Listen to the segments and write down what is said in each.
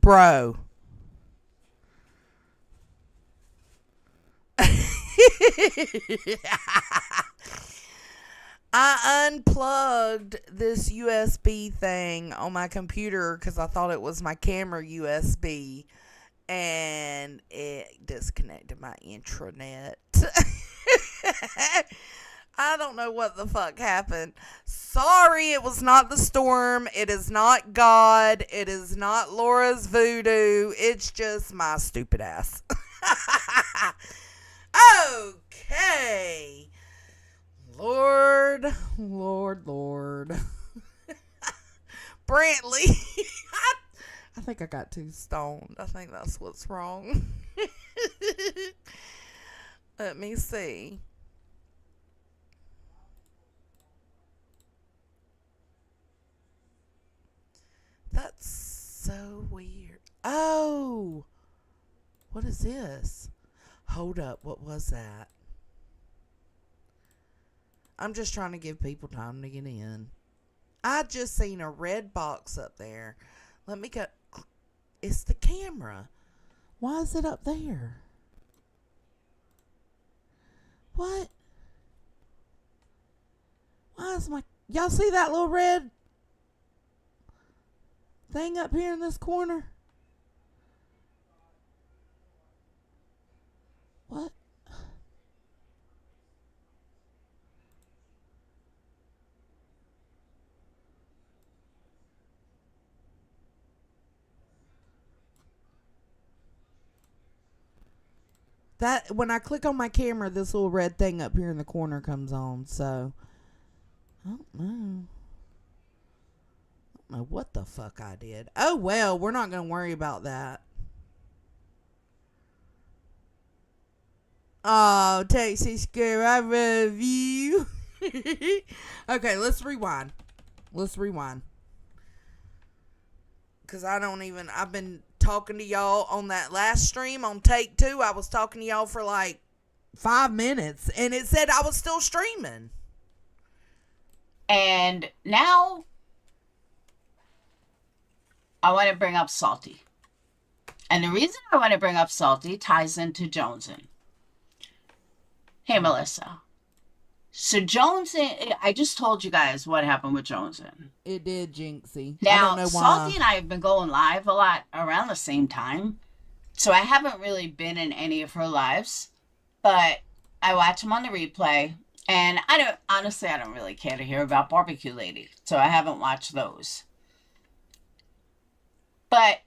Bro. I unplugged this USB thing on my computer because I thought it was my camera USB, and it disconnected my intranet. I don't know what the fuck happened. Sorry, it was not the storm. It is not God. It is not Laura's voodoo. It's just my stupid ass. Okay. Lord. Brantley. I think I got too stoned. I think that's what's wrong. Let me see. That's so weird. Oh. What is this? Hold up. What was that? I'm just trying to give people time to get in. I just seen a red box up there. Let me go. It's the camera. Why is it up there? What? Why is my... Y'all see that little red thing up here in this corner? What? That when I click on my camera, this little red thing up here in the corner comes on. So I don't know. I don't know what the fuck I did. Oh well, we're not gonna worry about that. Oh, Texas Scare, I love you. Okay, let's rewind. Because I've been talking to y'all on that last stream on take 2. I was talking to y'all for like 5 minutes and it said I was still streaming. And now I want to bring up Salty. And the reason I want to bring up Salty ties into Jonesin. Hey, Melissa. So Jonesin, I just told you guys what happened with Jonesin. It did, Jinxie. Now, I don't know why. Salty and I have been going live a lot around the same time. So I haven't really been in any of her lives. But I watch them on the replay. And I don't really care to hear about Barbecue Lady. So I haven't watched those. But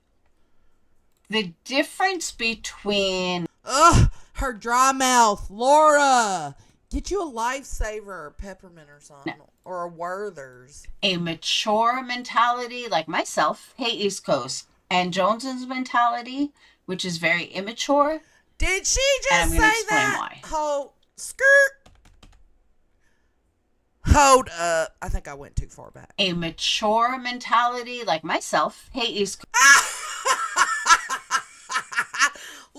the difference between... Ugh, her dry mouth. Laura, get you a lifesaver or peppermint or something. No. Or a Werther's. A mature mentality like myself, hey East Coast, and Jones's mentality, which is very immature. Did she just say that? Why. Hold, skirt. Hold up. I think I went too far back. A mature mentality like myself, hey East Coast.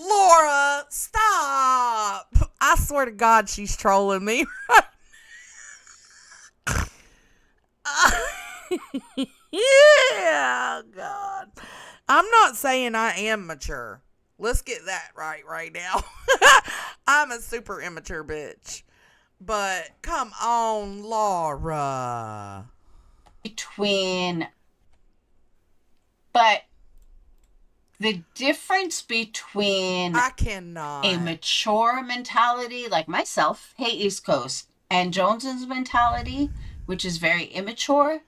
Laura, stop. I swear to God she's trolling me. Yeah, God. I'm not saying I am mature. Let's get that right now. I'm a super immature bitch. But come on, Laura. But the difference between I cannot. A mature mentality like myself, hey East Coast, and Jones's mentality, which is very immature,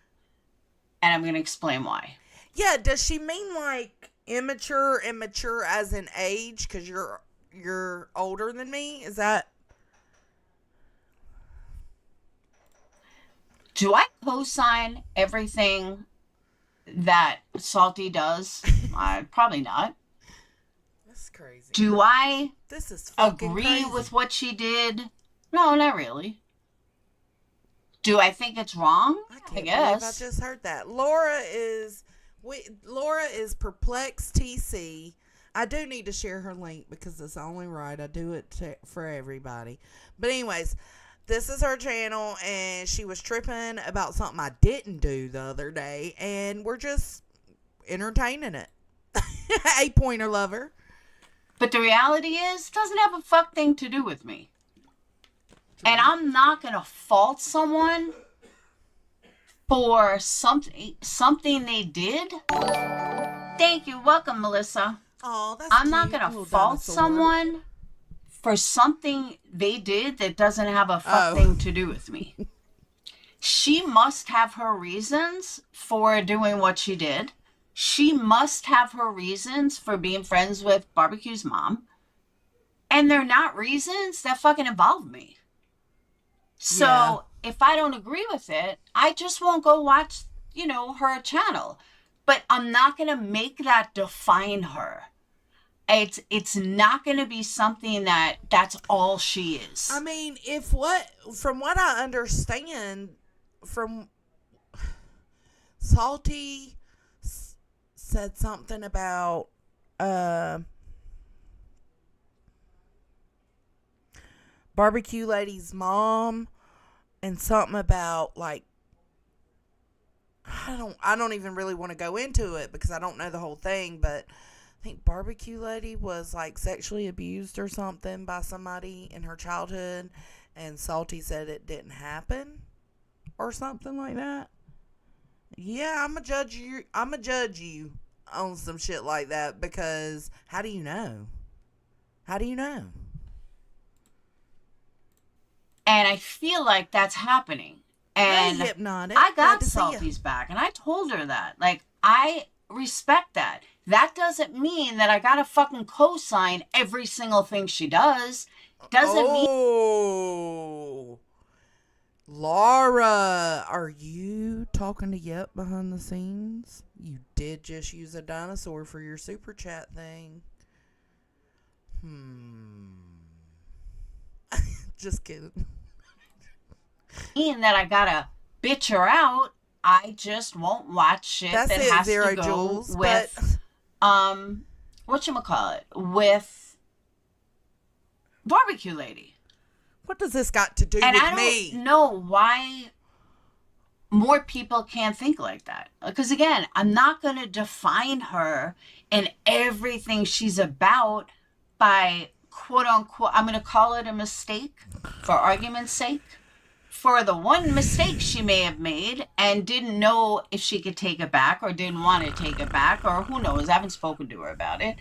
and I'm going to explain why. Yeah, does she mean like immature and mature as in age? Because you're older than me? Is that... Do I co-sign everything that Salty does? Probably not. That's crazy. Do I This is fucking agree crazy. with what she did? No, not really. Do I think it's wrong? I guess. I just heard that. Laura is perplexed TC. I do need to share her link because it's only right. I do it for everybody. But anyways, this is her channel, and she was tripping about something I didn't do the other day, and we're just entertaining it. 8-pointer lover. But the reality is, it doesn't have a fuck thing to do with me. And I'm not going to fault someone for something they did. Thank you. Welcome, Melissa. Oh, that's I'm not going to fault someone for something they did that doesn't have a fuck thing to do with me. She must have her reasons for doing what she did. She must have her reasons for being friends with Barbecue's mom. And they're not reasons that fucking involve me. So if I don't agree with it, I just won't go watch, her channel. But I'm not going to make that define her. It's not going to be something that's all she is. I mean, from what I understand, from Salty said something about Barbecue Lady's mom, and something about like I don't even really want to go into it because I don't know the whole thing, but I think Barbecue Lady was like sexually abused or something by somebody in her childhood, and Salty said it didn't happen or something like that. Yeah, I'm gonna judge you on some shit like that, because how do you know? How do you know? And I feel like that's happening. And hey, Hypnotic. I got Salty's back, and I told her that. Like, I respect that. That doesn't mean that I gotta fucking co-sign every single thing she does. Doesn't mean... Laura, are you talking to Yep behind the scenes? You did just use a dinosaur for your super chat thing. Just kidding. Mean that I gotta bitch her out. I just won't watch shit that has to go Jules, with whatchamacallit, with Barbecue Lady. What does this got to do with me? I don't know why more people can't think like that. Because again, I'm not going to define her and everything she's about by quote unquote, I'm going to call it a mistake for argument's sake. For the one mistake she may have made and didn't know if she could take it back or didn't want to take it back, or who knows, I haven't spoken to her about it.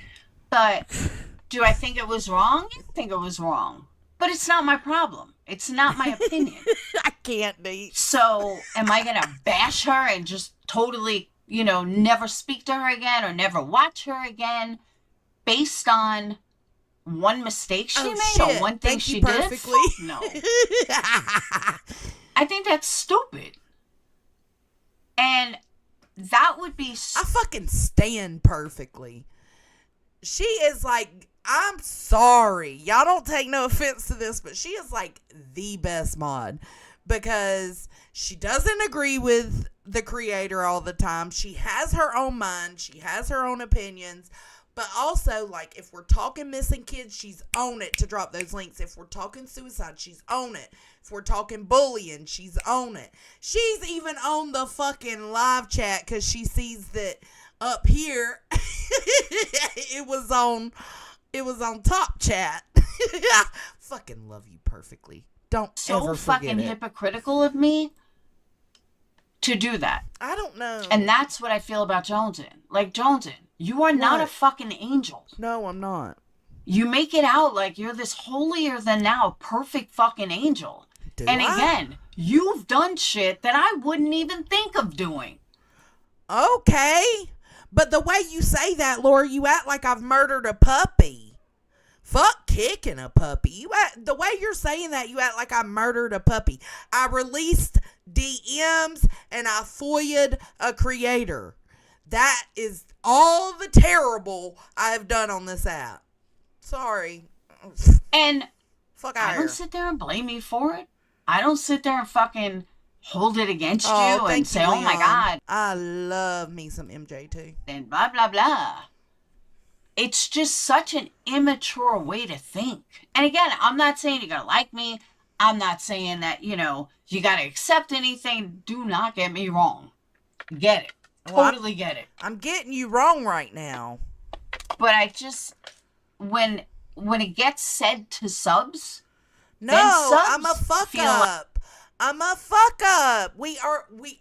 But do I think it was wrong? I think it was wrong. But it's not my problem. It's not my opinion. I can't be. So am I going to bash her and just totally, never speak to her again or never watch her again based on one mistake she made or one thing she did? No. I think that's stupid. And that would be... I fucking stand perfectly. She is like... I'm sorry. Y'all don't take no offense to this, but she is like the best mod because she doesn't agree with the creator all the time. She has her own mind. She has her own opinions. But also, like, if we're talking missing kids, she's on it to drop those links. If we're talking suicide, she's on it. If we're talking bullying, she's on it. She's even on the fucking live chat because she sees that up here it was on top chat. I fucking love you perfectly. Don't ever forget fucking it. Hypocritical of me to do that. I don't know. And that's what I feel about Jonesin. Like, Jonesin, you are not a fucking angel. No, I'm not. You make it out like you're this holier than thou perfect fucking angel. Again, you've done shit that I wouldn't even think of doing. Okay. But the way you say that, Laura, you act like I've murdered a puppy. Fuck kicking a puppy. The way you're saying that, you act like I murdered a puppy. I released DMs and I FOIA'd a creator. That is all the terrible I have done on this app. Sorry. And fuck I don't sit there and blame you for it. I don't sit there and fucking hold it against you and say, oh my God. I love me some MJ too. And blah, blah, blah. It's just such an immature way to think. And again, I'm not saying you gotta like me. I'm not saying that, you gotta accept anything. Do not get me wrong. Get it. Totally get it. I'm getting you wrong right now. But I just, when it gets said to subs, No, then subs I'm a fuck feel up. I'm a fuck up. We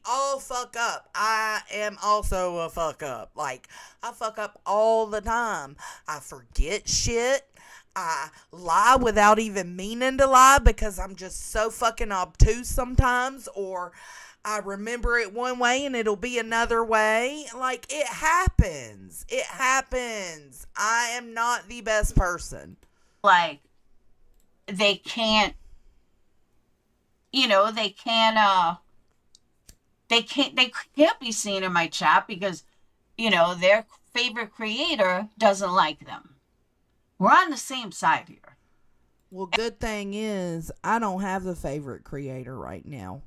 all fuck up. I am also a fuck up. Like, I fuck up all the time. I forget shit. I lie without even meaning to lie because I'm just so fucking obtuse sometimes, or I remember it one way and it'll be another way. Like, it happens. It happens. I am not the best person. like they can't, they can't be seen in my chat because, their favorite creator doesn't like them. We're on the same side here. Well, good thing is I don't have a favorite creator right now.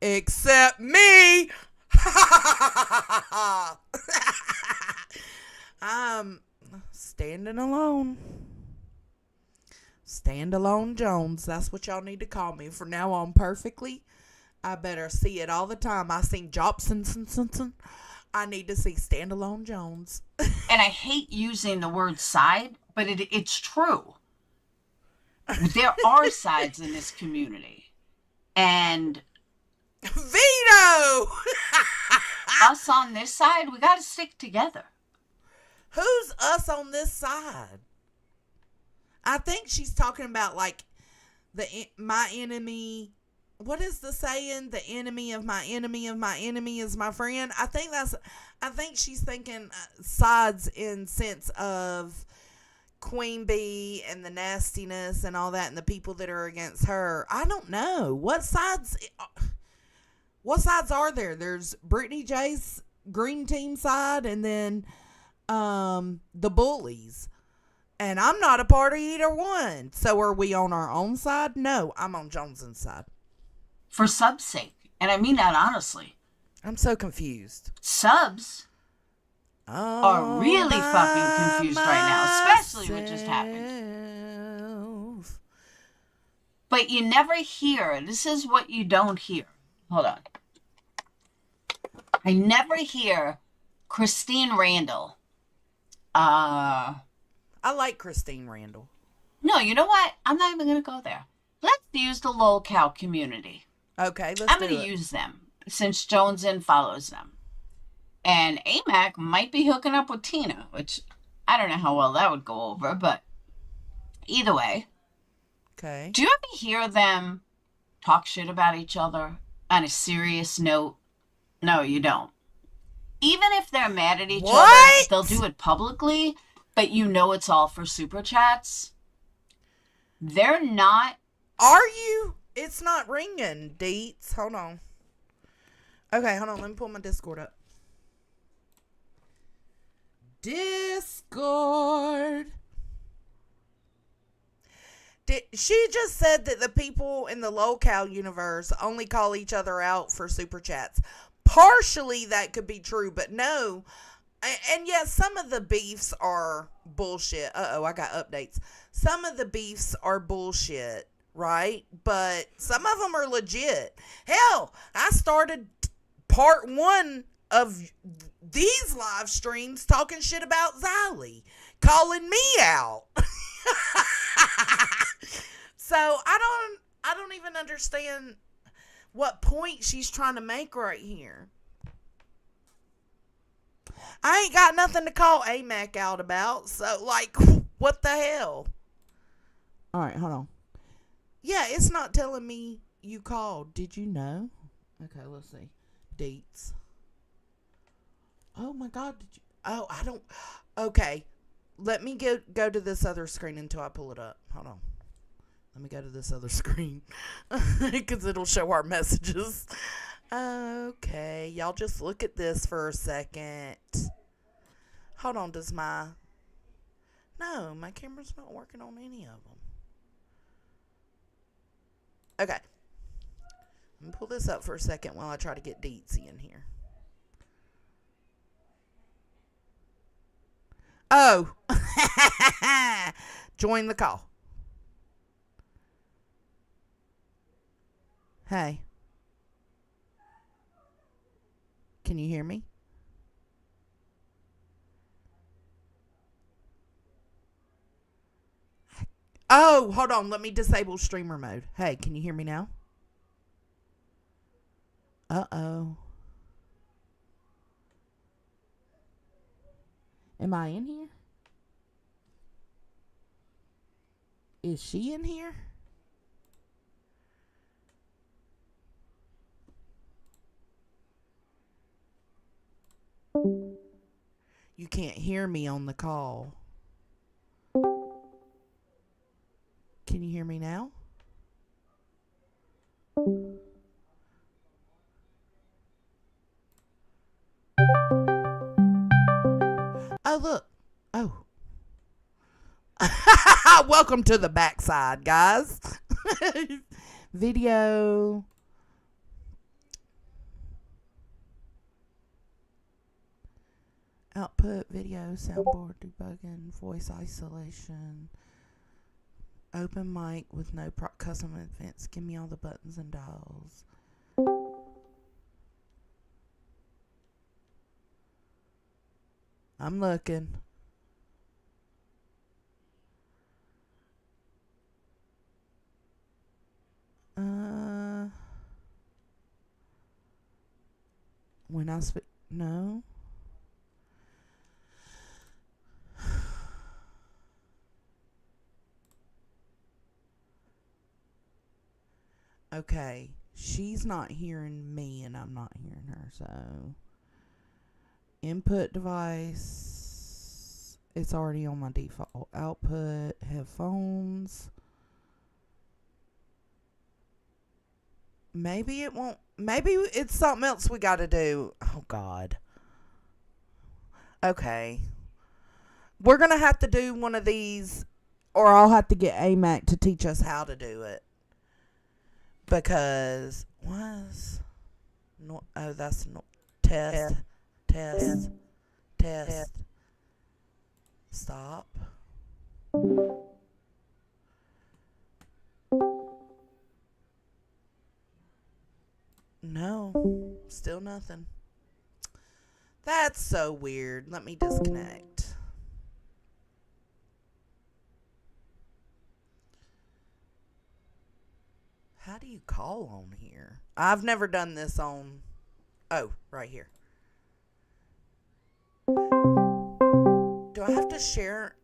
Except me. I'm standing alone. Standalone Jones. That's what y'all need to call me from now on. Perfectly. I better see it all the time. I seen Jobson. I need to see Standalone Jones. And I hate using the word side, but it's true. There are sides in this community. And Vito! us on this side, we got to stick together. Who's us on this side? I think she's talking about like my enemy. What is the saying? The enemy of my enemy is my friend. I think she's thinking sides in sense of Queen Bee and the nastiness and all that and the people that are against her. I don't know. What sides are there? There's Brittany J's green team side and then the bullies. And I'm not a part of either one. So are we on our own side? No, I'm on Jones's side. For subs' sake. And I mean that honestly. I'm so confused. Subs are really fucking confused right now, especially what just happened. But you never hear, this is what you don't hear. Hold on. I never hear Christine Randall. I like Christine Randall. No, you know what? I'm not even going to go there. Let's use the lolcow community. Okay, I'm going to use them since Jonesin follows them. And AMAC might be hooking up with Tina, which I don't know how well that would go over, but either way. Okay. Do you ever hear them talk shit about each other on a serious note? No, you don't. Even if they're mad at each other, they'll do it publicly, but you know it's all for super chats. They're not. Are you? It's not ringing, Deets. Hold on. Okay, hold on. Let me pull my Discord up. Discord. She just said that the people in the lolcow universe only call each other out for super chats. Partially that could be true, but no. And yes, some of the beefs are bullshit. I got updates. Some of the beefs are bullshit, right? But some of them are legit. Hell, I started part 1 of these live streams talking shit about Xylee, calling me out. So I don't even understand what point she's trying to make right here. I ain't got nothing to call AMAC out about, so like, what the hell? Alright, hold on. Yeah, it's not telling me you called. Did you know? Okay, let's see. Deets. Oh my god, did you? Oh, I don't. Okay, let me go to this other screen until I pull it up. Hold on. Let me go to this other screen because it'll show our messages. Okay, y'all just look at this for a second. Hold on, No, my camera's not working on any of them. Okay. Let me pull this up for a second while I try to get Deetsy in here. Oh. Join the call. Hey. Can you hear me? Oh, hold on. Let me disable streamer mode. Hey, can you hear me now? Uh-oh. Am I in here? Is she in here? You can't hear me on the call. Can you hear me now? Oh, look. Oh. Welcome to the backside, guys. Video. Output, video, soundboard, debugging, voice isolation. Open mic with no custom events. Give me all the buttons and dials. I'm looking. When I speak, no. Okay, she's not hearing me and I'm not hearing her, so input device, it's already on my default. Output, headphones. Maybe it won't, maybe it's something else we gotta do. Oh God. Okay. We're gonna have to do one of these, or I'll have to get AMAC to teach us how to do it. Because that's test. Stop. No, still nothing. That's so weird. Let me disconnect. How do you call on here? I've never done this on... Oh, right here. Do I have to share...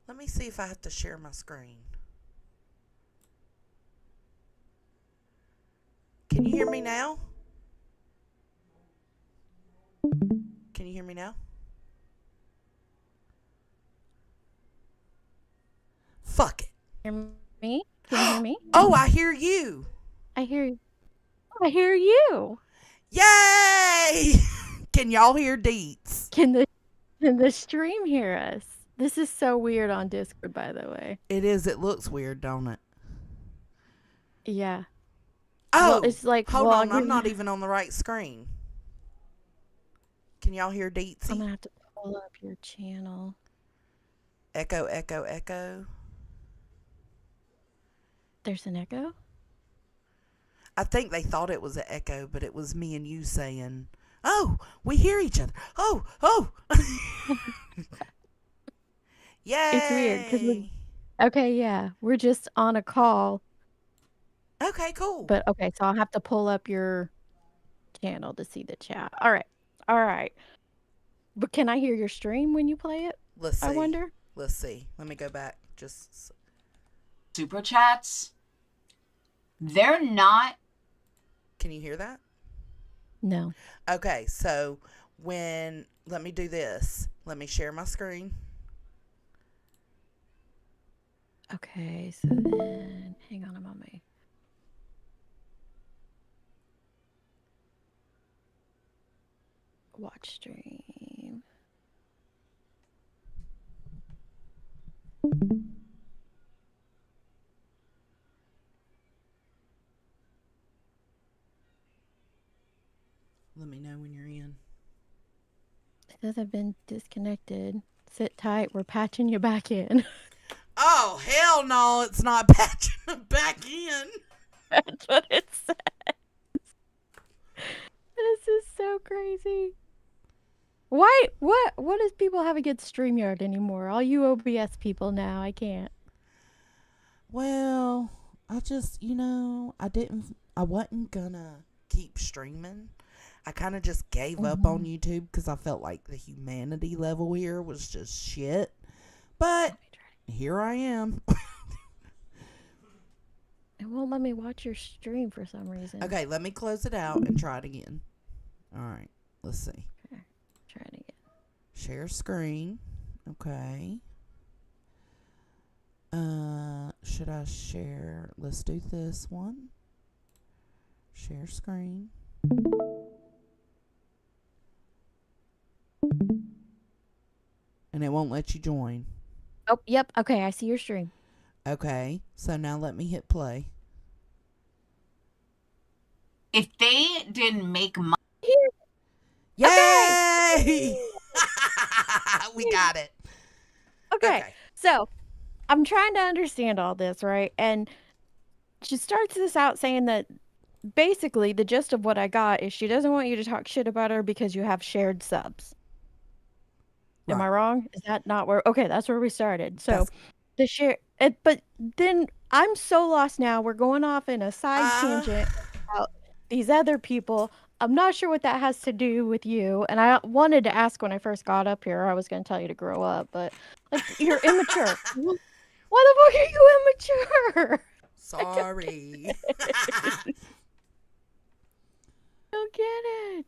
Let me see if I have to share my screen. Can you hear me now? Can you hear me now? Fuck it. Hear me? Can you hear me? Oh, I hear you. I hear you. I hear you. Yay! Can y'all hear Deets? Can the stream hear us? This is so weird on Discord, by the way. It is. It looks weird, don't it? Yeah. Oh, well, it's like hold on. I'm not even on the right screen. Can y'all hear Deetsy? I'm gonna have to pull up your channel. Echo, echo, echo. There's an echo? I think they thought it was an echo, but it was me and you saying, "Oh, we hear each other. Oh, oh." Yay! It's weird because okay, yeah, we're just on a call. Okay, cool. But okay, so I'll have to pull up your channel to see the chat. All right. But can I hear your stream when you play it? Let's see. I wonder. Let's see. Let me go back. Just super chats. They're not. Can you hear that? No. Okay, so let me do this. Let me share my screen. Okay, so then hang on a moment. Watch stream. Let me know when you're in. It says I've been disconnected. Sit tight. We're patching you back in. Oh, hell no. It's not patching back in. That's what it says. This is so crazy. Why? What does people have against StreamYard anymore? All you OBS people now. I can't. Well, I just, I wasn't gonna keep streaming. I kind of just gave up on Mhm. YouTube because I felt like the humanity level here was just shit. But Let me try. here I am. It won't let me watch your stream for some reason. Okay, let me close it out and try it again. All right, let's see. Okay, try it again. Share screen. Okay. Should I share? Let's do this one. Share screen. And it won't let you join. Oh, yep. Okay, I see your stream. Okay, so now let me hit play. If they didn't make money, Yay! Okay. We got it. Okay. Okay. So I'm trying to understand all this, right? And she starts this out saying that basically the gist of what I got is she doesn't want you to talk shit about her because you have shared subs. Am I Right. wrong? Is that not where? Okay, that's where we started. So That's the share, but then I'm so lost now. We're going off in a side tangent about these other people. I'm not sure what that has to do with you. And I wanted to ask when I first got up here. I was going to tell you to grow up, but like you're immature. Why the fuck are you immature? I don't get sorry. it. Don't get it.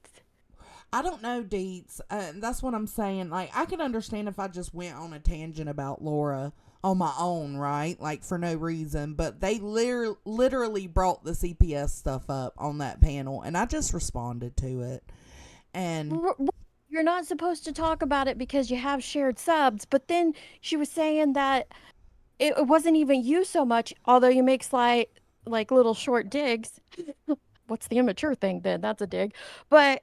I don't know, Deets. That's what I'm saying. Like, I could understand if I just went on a tangent about Laura on my own, right? Like, for no reason. But they literally brought the CPS stuff up on that panel, and I just responded to it. And You're not supposed to talk about it because you have shared subs, but then she was saying that it wasn't even you so much, although you make slight, like little short digs. What's the immature thing then? That's a dig. But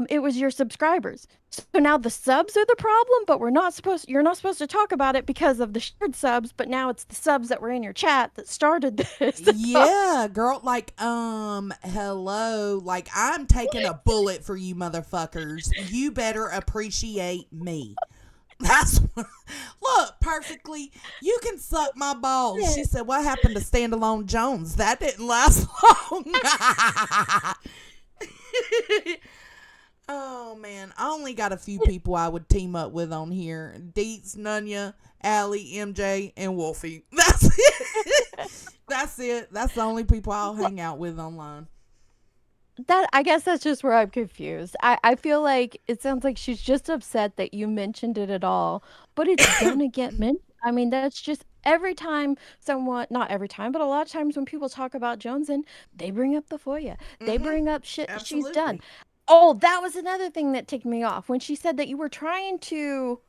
it was your subscribers. So now the subs are the problem, but you're not supposed to talk about it because of the shared subs, but now it's the subs that were in your chat that started this. yeah, girl, like, hello. Like, I'm taking a bullet for you motherfuckers. You better appreciate me. That's look, perfectly. You can suck my balls. She said, "What happened to Standalone Jones? That didn't last long." Oh man, I only got a few people I would team up with on here: Deets, Nunya, Allie, MJ, and Wolfie. That's it. That's it. That's the only people I'll hang out with online. That I guess that's just where I'm confused. I feel like it sounds like she's just upset that you mentioned it at all, but it's gonna get mentioned. I mean, that's just every time someone, not every time, but a lot of times when people talk about Joneson, they bring up the FOIA. They bring up shit that she's done. Absolutely. Oh, that was another thing that ticked me off when she said that you were trying to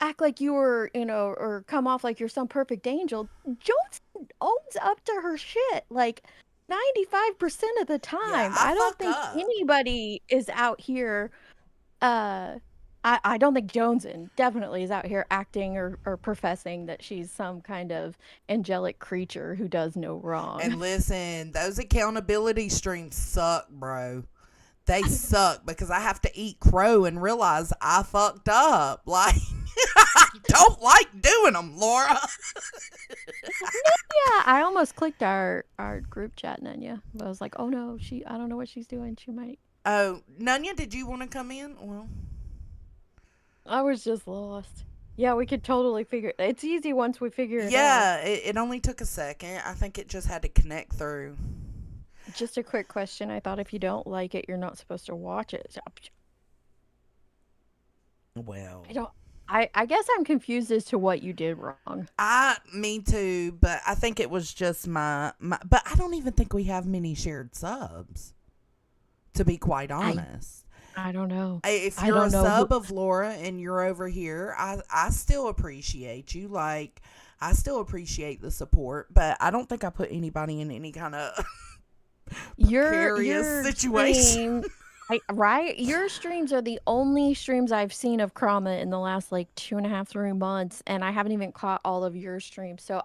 act like you were, or come off like you're some perfect angel. Jones owns up to her shit like 95% of the Yeah, time. I I don't fuck think up. anybody is out here uh I don't think Joneson definitely is out here acting or professing that she's some kind of angelic creature who does no wrong. And listen, those accountability streams suck, bro. They suck because I have to eat crow and realize I fucked up. Like, I don't like doing them, Laura. Yeah, I almost clicked our group chat, Nanya. I was like, oh no, I don't know what she's doing. She might. Oh, Nunya, did you want to come in? Well, I was just lost. Yeah, we could totally figure it's easy once we figure it out. yeah, it only took a second. I think it just had to connect through. Just a quick question. I thought if you don't like it, you're not supposed to watch it. Well, I don't I guess I'm confused as to what you did wrong. me too, but I think it was just but I don't even think we have many shared subs, to be quite honest. I don't know. If I you're a don't know who. sub of Laura and you're over here, I still appreciate you. Like, I still appreciate the support, but I don't think I put anybody in any kind of precarious situation. Right? Your streams are the only streams I've seen of Krama in the last like 2.5, 3 months, and I haven't even caught all of your streams. So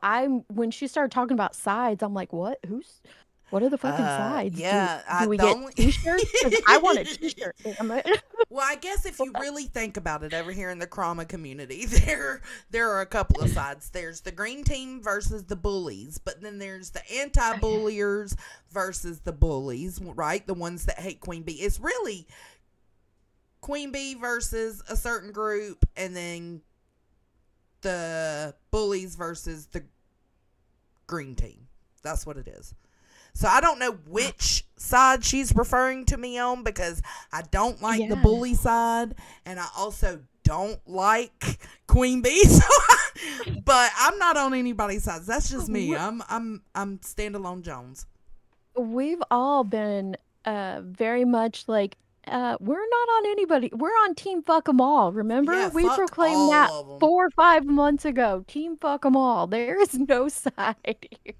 when she started talking about sides, I'm like, what? Who's? What are the fucking sides? Yeah, Do we the get only t-shirts? 'Cause I want a t-shirt, damn it. Well, I guess if you really think about it, over here in the Krama community, there are a couple of sides. There's the green team versus the bullies, but then there's the anti-bulliers versus the bullies, right? The ones that hate Queen Bee. It's really Queen Bee versus a certain group, and then the bullies versus the green team. That's what it is. So I don't know which side she's referring to me on, because I don't like the bully side, and I also don't like Queen Bee. But I'm not on anybody's side. That's just me. I'm standalone Jones. We've all been very much like, we're not on anybody. We're on Team Fuck 'em all. Remember, Yeah, we fuck proclaimed all that of 'em. 4 or 5 months ago. Team Fuck 'em all. There is no side here.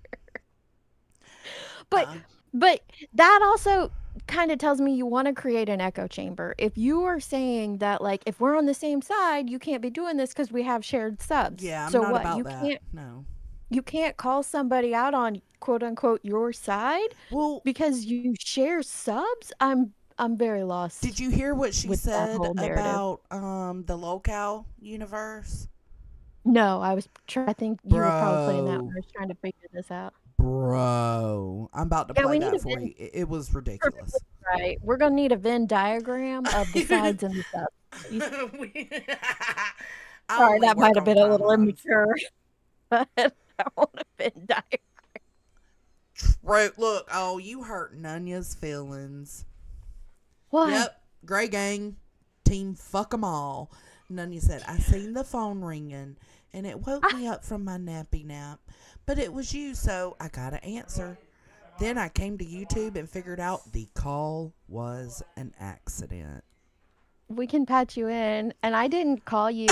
But that also kind of tells me you want to create an echo chamber. If you are saying that, like, if we're on the same side, you can't be doing this because we have shared subs. Yeah, I'm so not what? about You that. can't. No. You can't call somebody out on quote unquote your side because you share subs. I'm very lost. Did you hear what she with that said whole narrative. about the locale universe? No, I think you were probably playing that when I was trying to figure this out. Bro, I'm about to play that for you. It was ridiculous. Right. We're going to need a Venn diagram of the sides and the subs. Sorry, that might have been a little immature. But I want a Venn diagram. Right, look, oh, you hurt Nunya's feelings. What? Yep, Grey Gang, team fuck 'em all. Nunya said, I seen the phone ringing, and it woke me up from my nappy nap. But it was you, so I got to answer. Then I came to YouTube and figured out the call was an accident. We can patch you in, and I didn't call you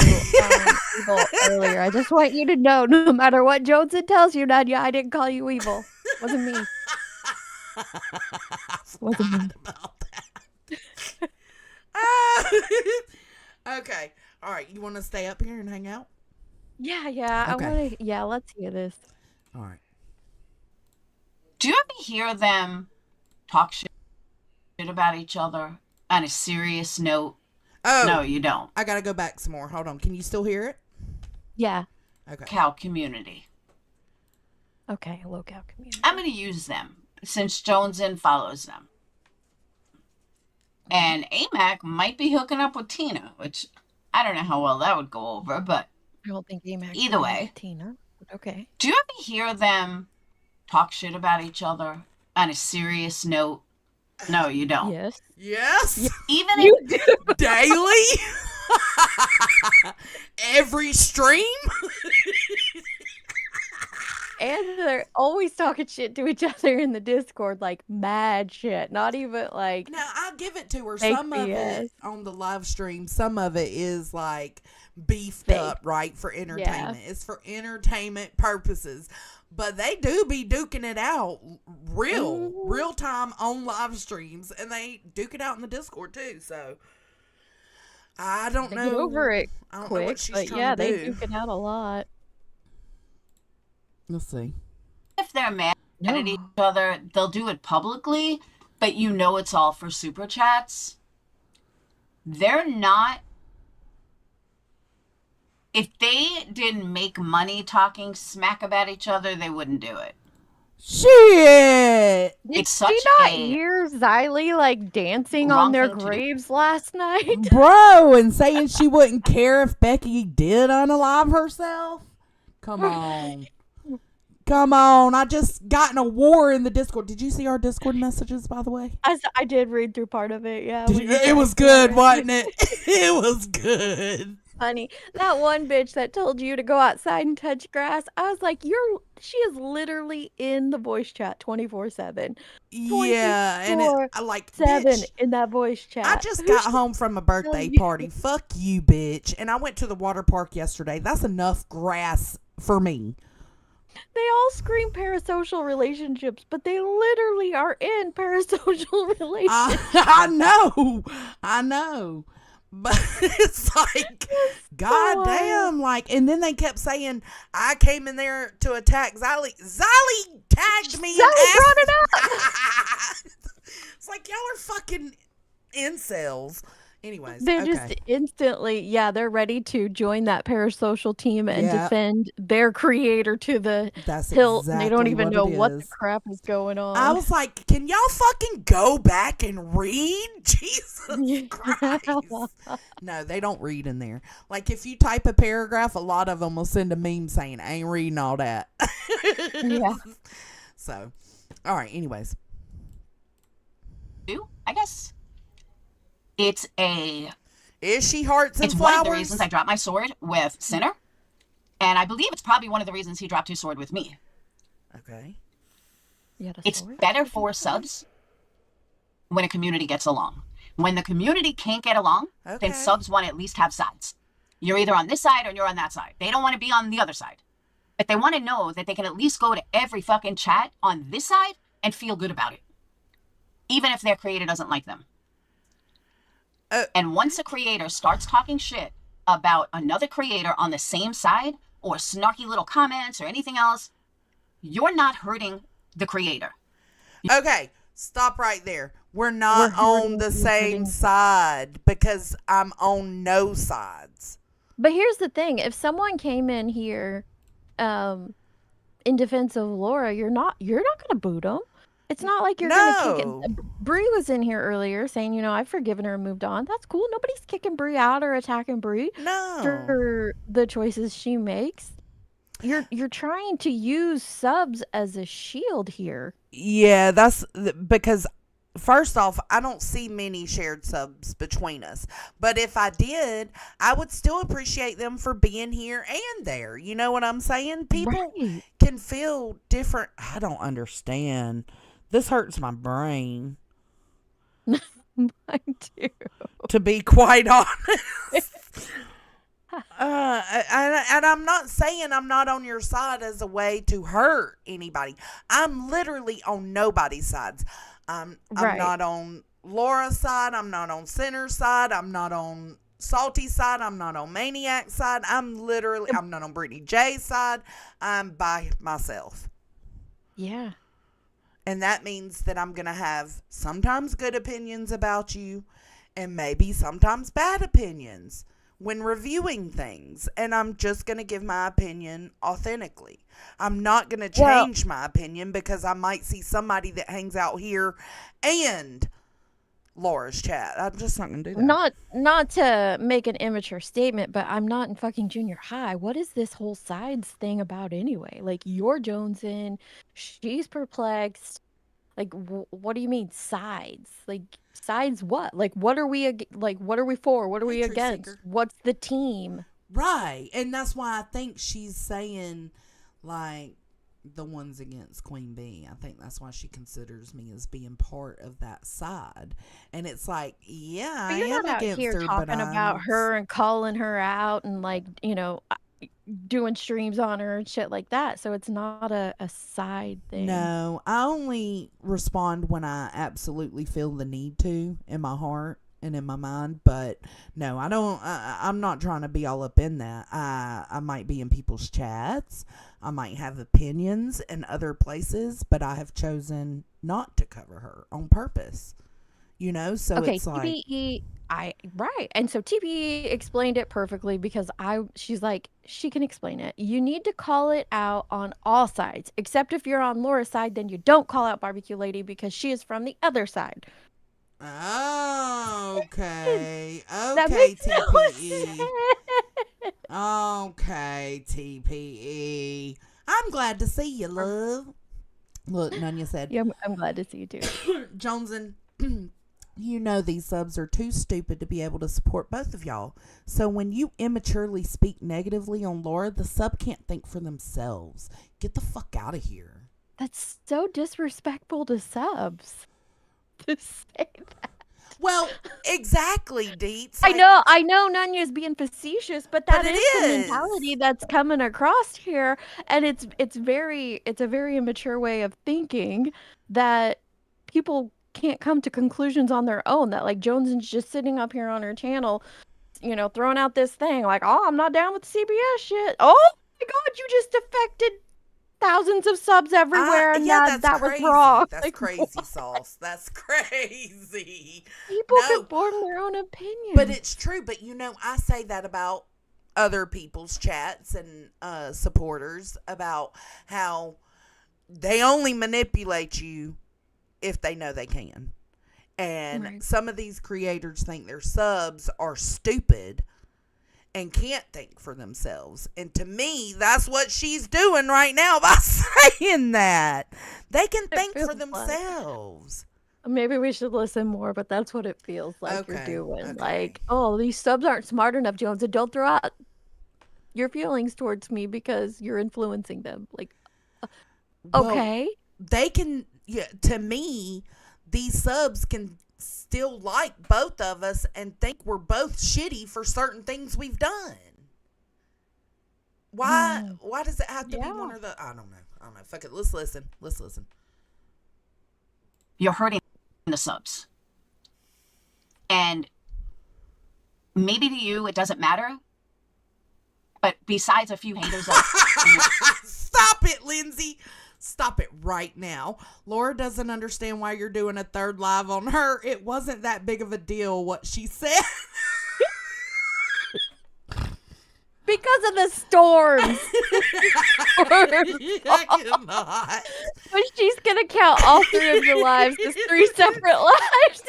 evil earlier. I just want you to know, no matter what Joneson tells you, Nadia, I didn't call you evil. Wasn't me. Wasn't me. About that. Okay. All right. You want to stay up here and hang out? Yeah. Okay. I want to. Yeah, let's hear this. All right. Do you ever hear them talk shit about each other on a serious note? Oh. No, you don't. I got to go back some more. Hold on. Can you still hear it? Yeah. Okay. Cow community. Okay, local community. I'm going to use them since Joneson follows them. And AMAC might be hooking up with Tina, which I don't know how well that would go over, but I don't think AMAC. Either way. Tina. Okay. Do you ever hear them talk shit about each other on a serious note? No, you don't. Yes. Yes. Even You if daily. Every stream. And they're always talking shit to each other in the Discord, like mad shit. Not even like. Now, I'll give it to her. Fake Some of BS. it on the live stream, some of it is like beefed Fake. up, right? For entertainment. It's for entertainment purposes. But they do be duking it out real time on live streams. And they duke it out in the Discord too. So, I don't know. Get over it I don't know quick. what she's But trying yeah, to they do. duke it out a lot. Let's see. if they're mad at each other, they'll do it publicly, but you know it's all for super chats. They're not. If they didn't make money talking smack about each other, they wouldn't do it. Shit. Did It's such you not a hear Xylee like dancing on their wrong thing to do. graves last night? Bro, and saying she wouldn't care if Becky did unalive herself? Come on. Come on. I just got in a war in the Discord. Did you see our Discord messages, by the way? I did read through part of it, yeah. It was good, wasn't it? It was good. Funny. That one bitch that told you to go outside and touch grass, I was like, she is literally in the voice chat 24/7. Yeah, and I like 7 bitch, in that voice chat. I just got home from a birthday you? party. Fuck you, bitch. And I went to the water park yesterday. That's enough grass for me. They all scream parasocial relationships, but they literally are in parasocial relationships. I know. But it's like, goddamn, like, and then they kept saying, I came in there to attack Zali. Zali tagged me and brought it up. It's like, y'all are fucking incels. Anyways, They're okay. just instantly, they're ready to join that parasocial team and defend their creator to the That's hilt. exactly And they don't even what know it what the is. crap is going on. I was like, can y'all fucking go back and read? Jesus Christ. No, they don't read in there. Like, if you type a paragraph, a lot of them will send a meme saying, I ain't reading all that. Yeah. So, all right, anyways. I guess it's Is she hearts and it's flowers? one of the reasons I dropped my sword with Sinner. And I believe it's probably one of the reasons he dropped his sword with me. Okay. It's better for subs when a community gets along. When the community can't get along, then subs want to at least have sides. You're either on this side or you're on that side. They don't want to be on the other side. But they want to know that they can at least go to every fucking chat on this side and feel good about it. Even if their creator doesn't like them. And once a creator starts talking shit about another creator on the same side, or snarky little comments or anything else, you're not hurting the creator. Okay, stop right there. We're not on the same side because I'm on no sides. But here's the thing. If someone came in here in defense of Laura, you're not going to boot them. It's not like you're going to kick it. Bree was in here earlier saying, I've forgiven her and moved on. That's cool. Nobody's kicking Bree out or attacking Bree for the choices she makes. You're trying to use subs as a shield here. Yeah, that's because first off, I don't see many shared subs between us. But if I did, I would still appreciate them for being here and there. You know what I'm saying? People can feel different. I don't understand. This hurts my brain. Mine too. To be quite honest. And I'm not saying I'm not on your side as a way to hurt anybody. I'm literally on nobody's sides. I'm not on Laura's side. I'm not on Sinner's side. I'm not on Salty's side. I'm not on Maniac's side. I'm not on Brittany J's side. I'm by myself. Yeah. And that means that I'm going to have sometimes good opinions about you and maybe sometimes bad opinions when reviewing things. And I'm just going to give my opinion authentically. I'm not going to change my opinion because I might see somebody that hangs out here and Laura's chat. I'm just not going to do that. Not to make an immature statement, but I'm not in fucking junior high. What is this whole sides thing about anyway? Like, you're jonesing, she's perplexed. Like, what do you mean sides? Like, sides what? Like, what are we for? What are we against? Seeker. What's the team? Right. And that's why I think she's saying, like, the ones against Queen Bee. I think that's why she considers me as being part of that side. And it's like, yeah, But you're not out here talking about her and calling her out and, like, doing streams on her and shit like that. So it's not a side thing. No, I only respond when I absolutely feel the need to in my heart and in my mind. But no, I don't. I'm not trying to be all up in that. I might be in people's chats. I might have opinions in other places, but I have chosen not to cover her on purpose. So okay, it's like TBE. Right. And so TBE explained it perfectly because she's like, she can explain it. You need to call it out on all sides, except if you're on Laura's side, then you don't call out Barbecue Lady because she is from the other side. Oh, okay. That Okay, makes no TPE. sense. Okay, TPE. I'm glad to see you, love. Look, Nunya said. Yeah, I'm glad to see you too. Joneson, you know these subs are too stupid to be able to support both of y'all. So when you immaturely speak negatively on Laura, the sub can't think for themselves. Get the fuck out of here. That's so disrespectful to subs to say that. Well, exactly, Deets. I know Nanya's being facetious, but that is the mentality that's coming across here, and it's a very immature way of thinking that people can't come to conclusions on their own. That like Jones's just sitting up here on her channel, throwing out this thing like, oh, I'm not down with the CBS shit. Oh my God, you just affected thousands of subs everywhere, and that was wrong. That's like, crazy, Sauce. That's crazy. People can form their own opinion. But it's true. But I say that about other people's chats and supporters about how they only manipulate you if they know they can. And some of these creators think their subs are stupid and can't think for themselves. And to me, that's what she's doing right now by saying that. They can think for themselves. Maybe we should listen more, but that's what it feels like you're doing. Okay. Like, oh, these subs aren't smart enough, Jones, and don't throw out your feelings towards me because you're influencing them. Like, okay. Well, they can, to me, these subs can still like both of us and think we're both shitty for certain things we've done. Why does it have to be one or the... I don't know. Fuck it. Let's listen. You're hurting the subs. And maybe to you it doesn't matter, but besides a few haters... Stop it, Lindsay. Stop it right now. Laura doesn't understand why you're doing a third live on her. It wasn't that big of a deal what she said. Because of the storms. I cannot. But she's going to count all 3 of your lives as 3 separate lives.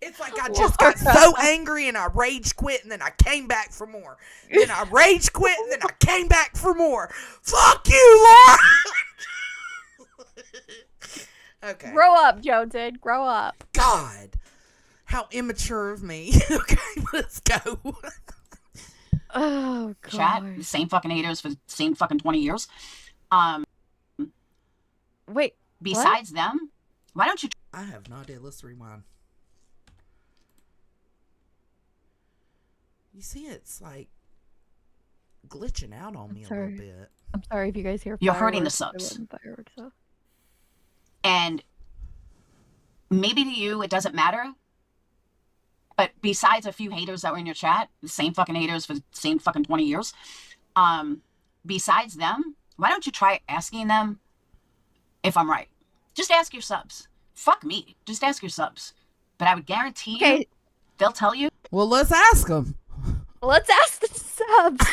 It's like I just got so angry and I rage quit and then I came back for more. Then I rage quit and then I came back for more. Fuck you, Laura! Okay. Grow up, Jonesy. Grow up. God. How immature of me. Okay, let's go. Oh, God. Chat, the same fucking haters for the same fucking 20 years. Wait, besides them, why don't you... I have no idea. Let's rewind. You see, it's like glitching out on me a little bit. I'm sorry if you guys hear You're hurting the subs. And maybe to you it doesn't matter, but besides a few haters that were in your chat, the same fucking haters for the same fucking 20 years, besides them, why don't you try asking them if I'm right? Just ask your subs. Fuck me. Just ask your subs. But I would guarantee you, they'll tell you. Well, let's ask them. Let's ask the subs.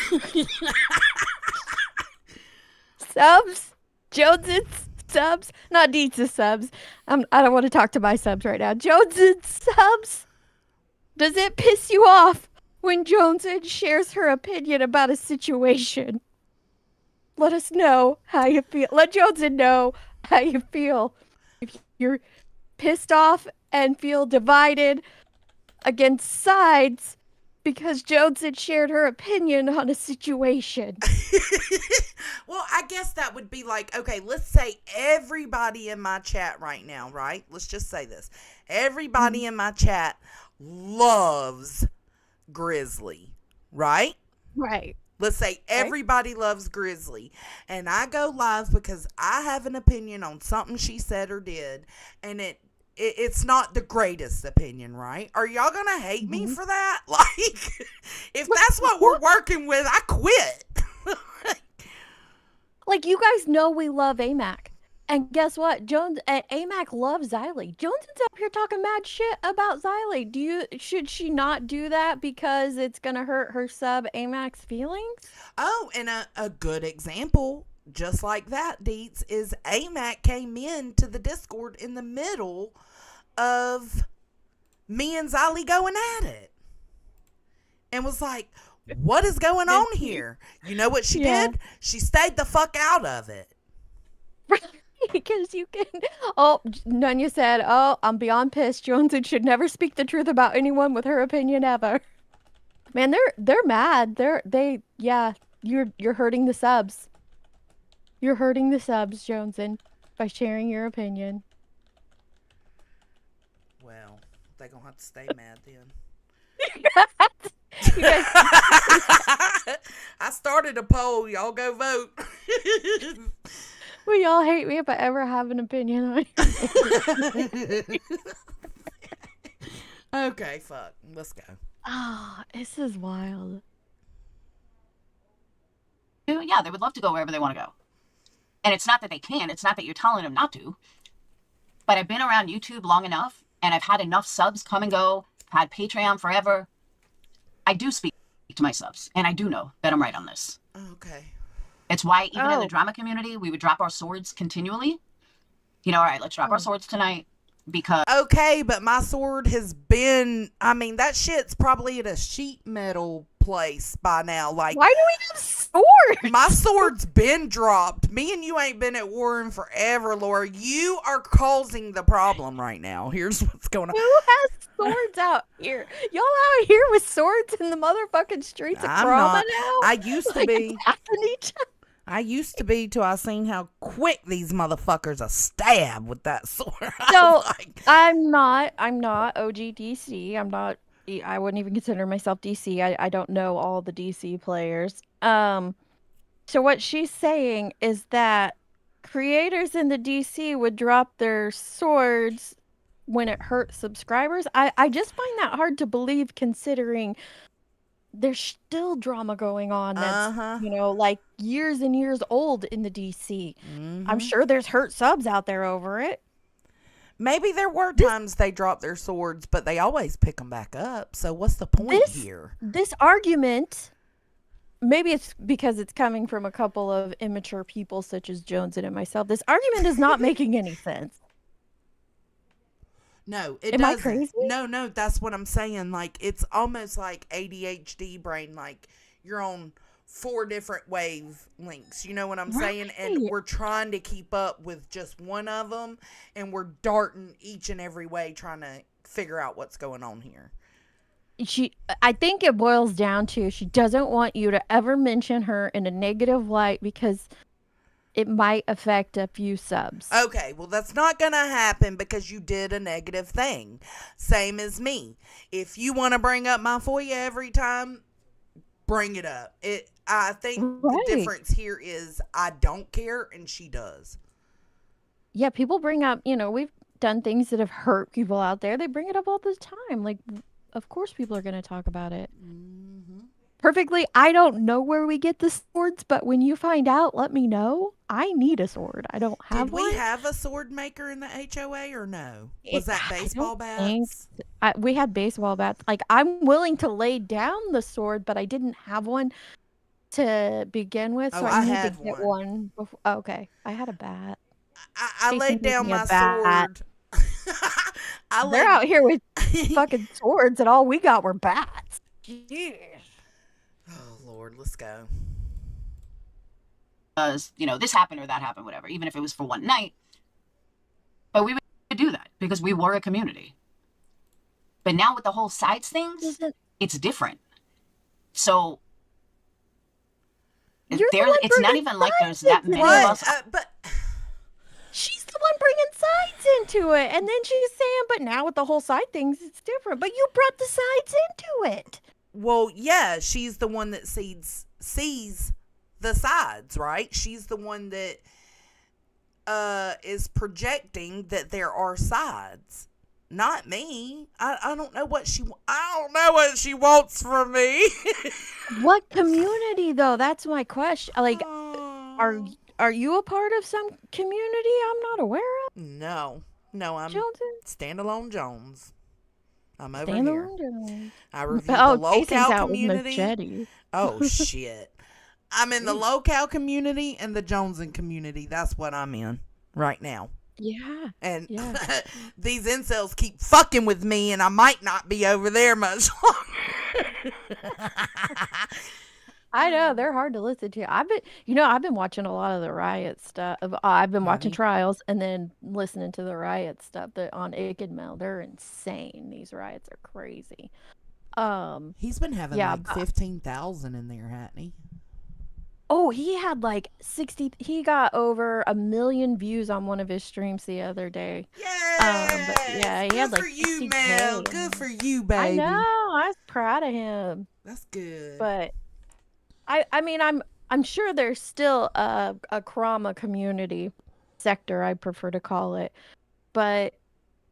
Subs. Jones's subs. Not Deets' subs. I don't want to talk to my subs right now. Jones's subs. Does it piss you off when Jones shares her opinion about a situation? Let us know how you feel. Let Jones know how you feel. If you're pissed off and feel divided against sides because Jones had shared her opinion on a situation. Well, I guess that would be like, okay, let's say everybody in my chat right now, right? Let's just say this. Everybody in my chat loves Grizzly, right? Right. Let's say everybody loves Grizzly, and I go live because I have an opinion on something she said or did, and it's not the greatest opinion, right? Are y'all gonna hate me for that? Like, if that's what we're working with, I quit. Like, you guys know we love AMAC. And guess what? AMAC loves Xylee. Jones is up here talking mad shit about Xylee. Should she not do that because it's gonna hurt her sub AMAC's feelings? Oh, and a good example, just like that, Deets, is AMAC came into the Discord in the middle of me and Xylee going at it. And was like, what is going on here? You know what she did? She stayed the fuck out of it. Because you can... Oh, Nunya said, I'm beyond pissed. Jones should never speak the truth about anyone with her opinion ever. Man, they're mad. You're hurting the subs. You're hurting the subs, Joneson, by sharing your opinion. Well, they're gonna have to stay mad then. I started a poll. Y'all go vote. Will y'all hate me if I ever have an opinion on it? Okay, fuck. Let's go. Oh, this is wild. Yeah, they would love to go wherever they want to go. And it's not that they can't. It's not that you're telling them not to. But I've been around YouTube long enough, and I've had enough subs come and go, had Patreon forever. I do speak to my subs, and I do know that I'm right on this. Okay. It's why even in the drama community, we would drop our swords continually. You know, all right, let's drop our swords tonight because... Okay, but my sword has been... I mean, that shit's probably at a sheet metal place by now. Like, why do we have swords? My sword's been dropped. Me and you ain't been at war in forever, Laura. You are causing the problem right now. Here's what's going on. Who has swords out here? Y'all out here with swords in the motherfucking streets of Trauma now? I used to be. Each other? I used to be till I seen how quick these motherfuckers are stabbed with that sword. So I'm not OG DC. I wouldn't even consider myself DC. I don't know all the DC players. So what she's saying is that creators in the DC would drop their swords when it hurts subscribers. I just find that hard to believe, considering there's still drama going on that's, like years and years old in the DC. I'm sure there's hurt subs out there over it. Maybe there were times they dropped their swords, but they always pick them back up. So what's the point here? This argument, maybe it's because it's coming from a couple of immature people such as Jones and myself. This argument is not making any sense. No, it doesn't. Am I crazy? No, that's what I'm saying. Like, it's almost like ADHD brain. Like, you're on 4 different wavelengths. You know what I'm saying? And we're trying to keep up with just one of them, and we're darting each and every way trying to figure out what's going on here. I think it boils down to she doesn't want you to ever mention her in a negative light because it might affect a few subs. Okay, well, that's not going to happen because you did a negative thing. Same as me. If you want to bring up my FOIA every time, bring it up. I think the difference here is I don't care and she does. Yeah, people bring up, we've done things that have hurt people out there. They bring it up all the time. Like, of course people are going to talk about it. Perfectly, I don't know where we get the swords, but when you find out, let me know. I need a sword. I don't have one. Did we have a sword maker in the HOA or no? Was that baseball bats? We had baseball bats. Like, I'm willing to lay down the sword, but I didn't have one to begin with, so I need to get one before. Oh, okay, I had a bat. I laid down my sword. They're out here with fucking swords, and all we got were bats. Jeez. Oh, Lord, let's go. This happened or that happened, whatever, even if it was for one night. But we would do that because we were a community. But now with the whole sides things, it's different. So it's not even like there's that many of us. But she's the one bringing sides into it. And then she's saying, but now with the whole side things, it's different. But you brought the sides into it. Well, yeah, she's the one that sees the sides, right? She's the one that is projecting that there are sides. Not me. I don't know what she wants from me. What community though? That's my question. Like, are you a part of some community I'm not aware of? No, I'm standalone Jones. I'm over standalone here. Jones. I review the locale community. Machete. Oh shit. I'm in the locale community and the Jonesin community. That's what I'm in right now. Yeah. And these incels keep fucking with me, and I might not be over there much longer. I know they're hard to listen to. I've been watching a lot of the riot stuff. I've been watching trials and then listening to the riot stuff on Ickadmel. They're insane. These riots are crazy. He's been having like 15,000 in there, hasn't he? Oh, he had like 60. He got over 1 million views on one of his streams the other day. Yeah, he had like for you, 60K. Mel. Good for you, baby. I know. I was proud of him. That's good. But I mean, I'm I'm sure there's still a trauma community sector, I prefer to call it, but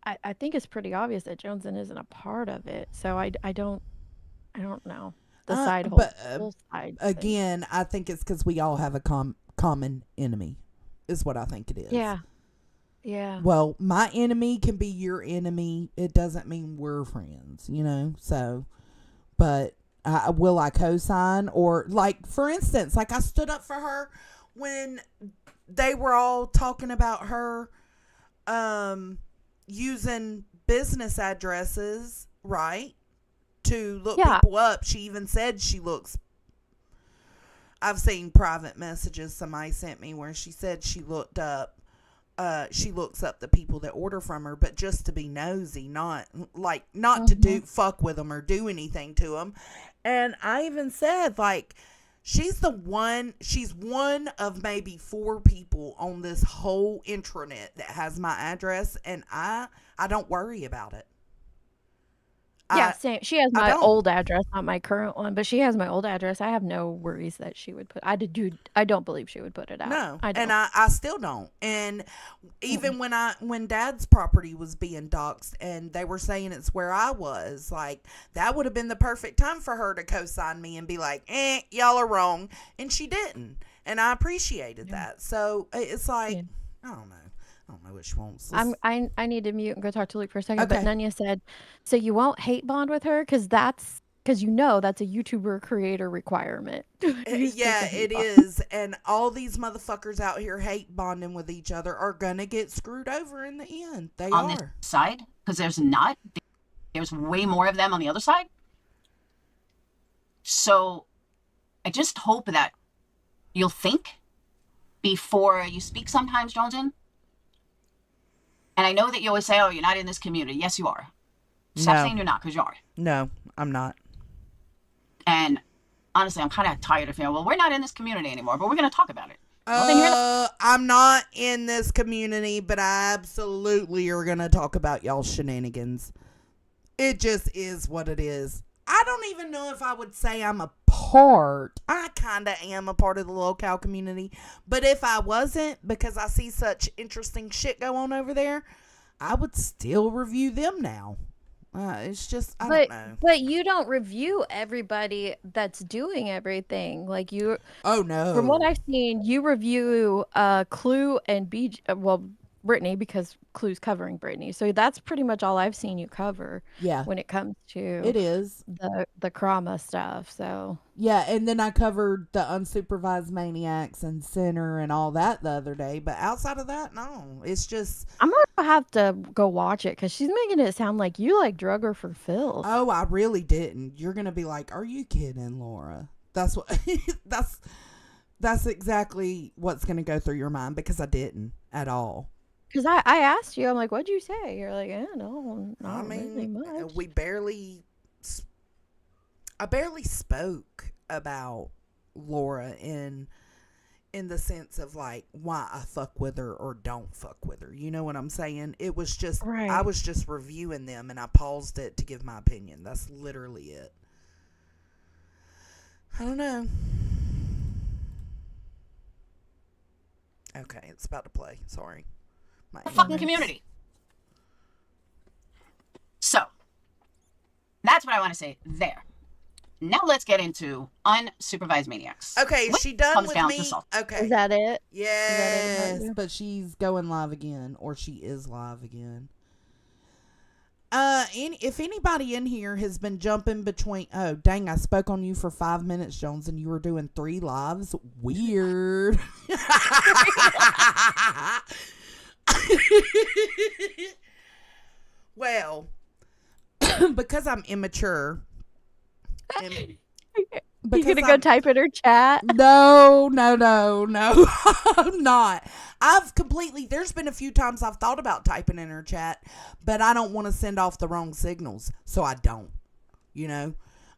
I think it's pretty obvious that Joneson isn't a part of it. So I don't know the But whole side thing. again, I think it's because we all have a common enemy, is what I think it is. Yeah, yeah, Well, my enemy can be your enemy. It doesn't mean we're friends, you know? So, but will I co-sign? Or, like, for instance, like I stood up for her when they were all talking about her using business addresses, right? To look yeah. people up. She even said she looks. I've seen private messages somebody sent me where she said she looked up. She looks up the people that order from her, but just to be nosy, not to do fuck with them or do anything to them. And I even said, like, she's one of maybe 4 people on this whole intranet that has my address, and I don't worry about it. Yeah, same. She has my don't. old address, not my current one, but she has my old address. I have no worries that she would put. I don't believe she would put it out. No, I and don't. I still don't. And even when Dad's property was being doxxed and they were saying it's where I was, like, that would have been the perfect time for her to co-sign me and be like, y'all are wrong. And she didn't. And I appreciated that. So it's like, I don't know. I don't know what she wants. I need to mute and go talk to Luke for a second. But Okay. Nunya said, so you won't hate bond with her because that's a YouTuber creator requirement. Yeah, it is. And all these motherfuckers out here hate bonding with each other are gonna get screwed over in the end. They on are. this side, because there's way more of them on the other side. So I just hope that you'll think before you speak sometimes, Joneson. And I know that you always say, oh, you're not in this community. Yes, you are. Stop saying you're not, because you are. No, I'm not. And honestly, I'm kind of tired of hearing, well, we're not in this community anymore, but we're going to talk about it. I'm not in this community, but I absolutely are going to talk about y'all shenanigans. It just is what it is. I don't even know if I would say I'm a part. I kind of am a part of the locale community. But if I wasn't, because I see such interesting shit go on over there, I would still review them now. It's just, I don't know. But you don't review everybody that's doing everything. Like you. Oh, no. From what I've seen, you review Clue and Brittany, because Clue's covering Brittany. So that's pretty much all I've seen you cover. Yeah. When it comes to it is the Krama stuff. So yeah, and then I covered the unsupervised maniacs and Sinner and all that the other day. But outside of that, no. It's just, I'm gonna have to go watch it because she's making it sound like you like drug her for filth. oh, I really didn't. You're gonna be like, are you kidding, Laura? That's what that's exactly what's gonna go through your mind, because I didn't at all. Because I asked you, I'm like, what'd you say? You're like, no, not I mean, really much. I barely spoke about Laura in the sense of, like, why I fuck with her or don't fuck with her. You know what I'm saying? It was just, Right. I was just reviewing them and I paused it to give my opinion. That's literally it. I don't know. Okay, it's about to play. Sorry. The fucking community. So, that's what I want to say there. Now let's get into unsupervised maniacs. Okay, is she done with me? Okay. Is that it? Yes, but she's going live again, or she is live again. If anybody in here has been jumping between, oh dang, I spoke on you for 5 minutes, Jones, and you were doing 3 lives. Weird. Well, because I'm immature. You gonna go type in her chat? No, I'm not. There's been a few times I've thought about typing in her chat, but I don't want to send off the wrong signals, so I don't, you know.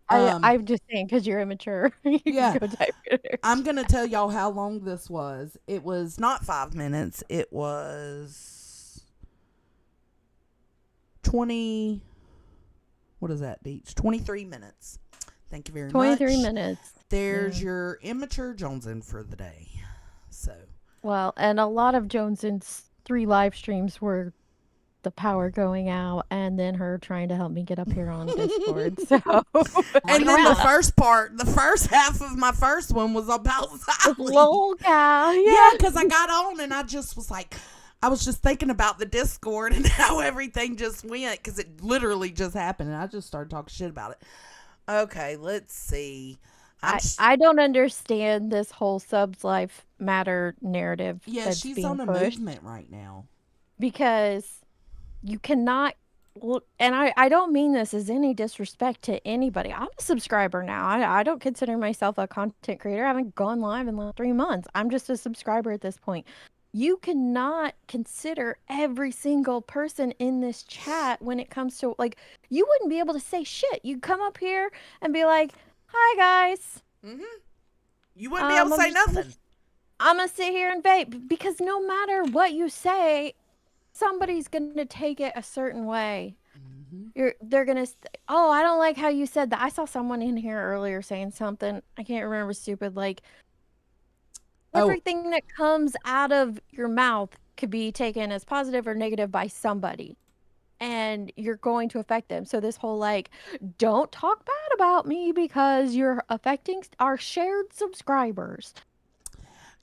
I'm just saying, because you're immature. Yeah. Go type in her I'm going to tell y'all how long this was. It was not 5 minutes. It was 20, what is that, Deets? 23 minutes. Thank you very 23 much. minutes. There's your immature Jonesin for the day. So. Well, and a lot of Jones's 3 live streams were the power going out and then her trying to help me get up here on Discord. So And then the first half of my first one was about Sally. lol cow. Yeah, because I got on and I just was like, I was just thinking about the Discord and how everything just went because it literally just happened and I just started talking shit about it. Okay, let's see. I don't understand this whole subs life matter narrative. Yeah, that's she's being on a pushed movement right now. because you cannot. And I don't mean this as any disrespect to anybody. I'm a subscriber now. I don't consider myself a content creator. I haven't gone live in like 3 months. I'm just a subscriber at this point. You cannot consider every single person in this chat when it comes to, like, you wouldn't be able to say shit. You'd come up here and be like, hi, guys. Mm-hmm. You wouldn't be able to say nothing. I'm going to sit here and vape because no matter what you say, somebody's going to take it a certain way. Mm-hmm. They're going to, oh, I don't like how you said that. I saw someone in here earlier saying something. I can't remember, stupid, like, everything that comes out of your mouth could be taken as positive or negative by somebody. And you're going to affect them. So this whole, like, don't talk bad about me because you're affecting our shared subscribers.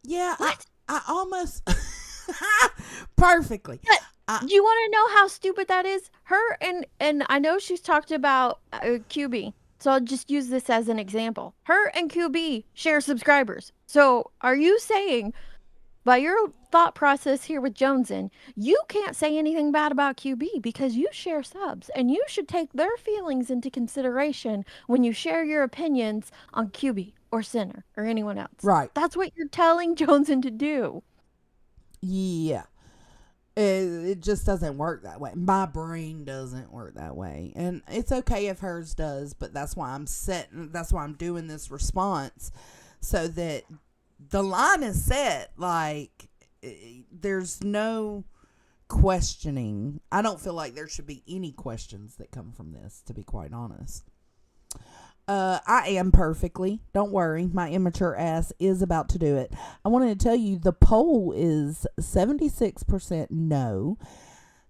Yeah, I almost... Perfectly. You want to know how stupid that is? Her and I know she's talked about QB. So I'll just use this as an example. Her and QB share subscribers. So are you saying, by your thought process here with Jonesin, you can't say anything bad about QB because you share subs and you should take their feelings into consideration when you share your opinions on QB or Sinner or anyone else. Right. That's what you're telling Jonesin to do. Yeah. It just doesn't work that way. My brain doesn't work that way. And it's okay if hers does, but that's why I'm doing this response so that the line is set. Like, there's no questioning. I don't feel like there should be any questions that come from this, to be quite honest. I am perfectly. Don't worry. My immature ass is about to do it. I wanted to tell you the poll is 76% no,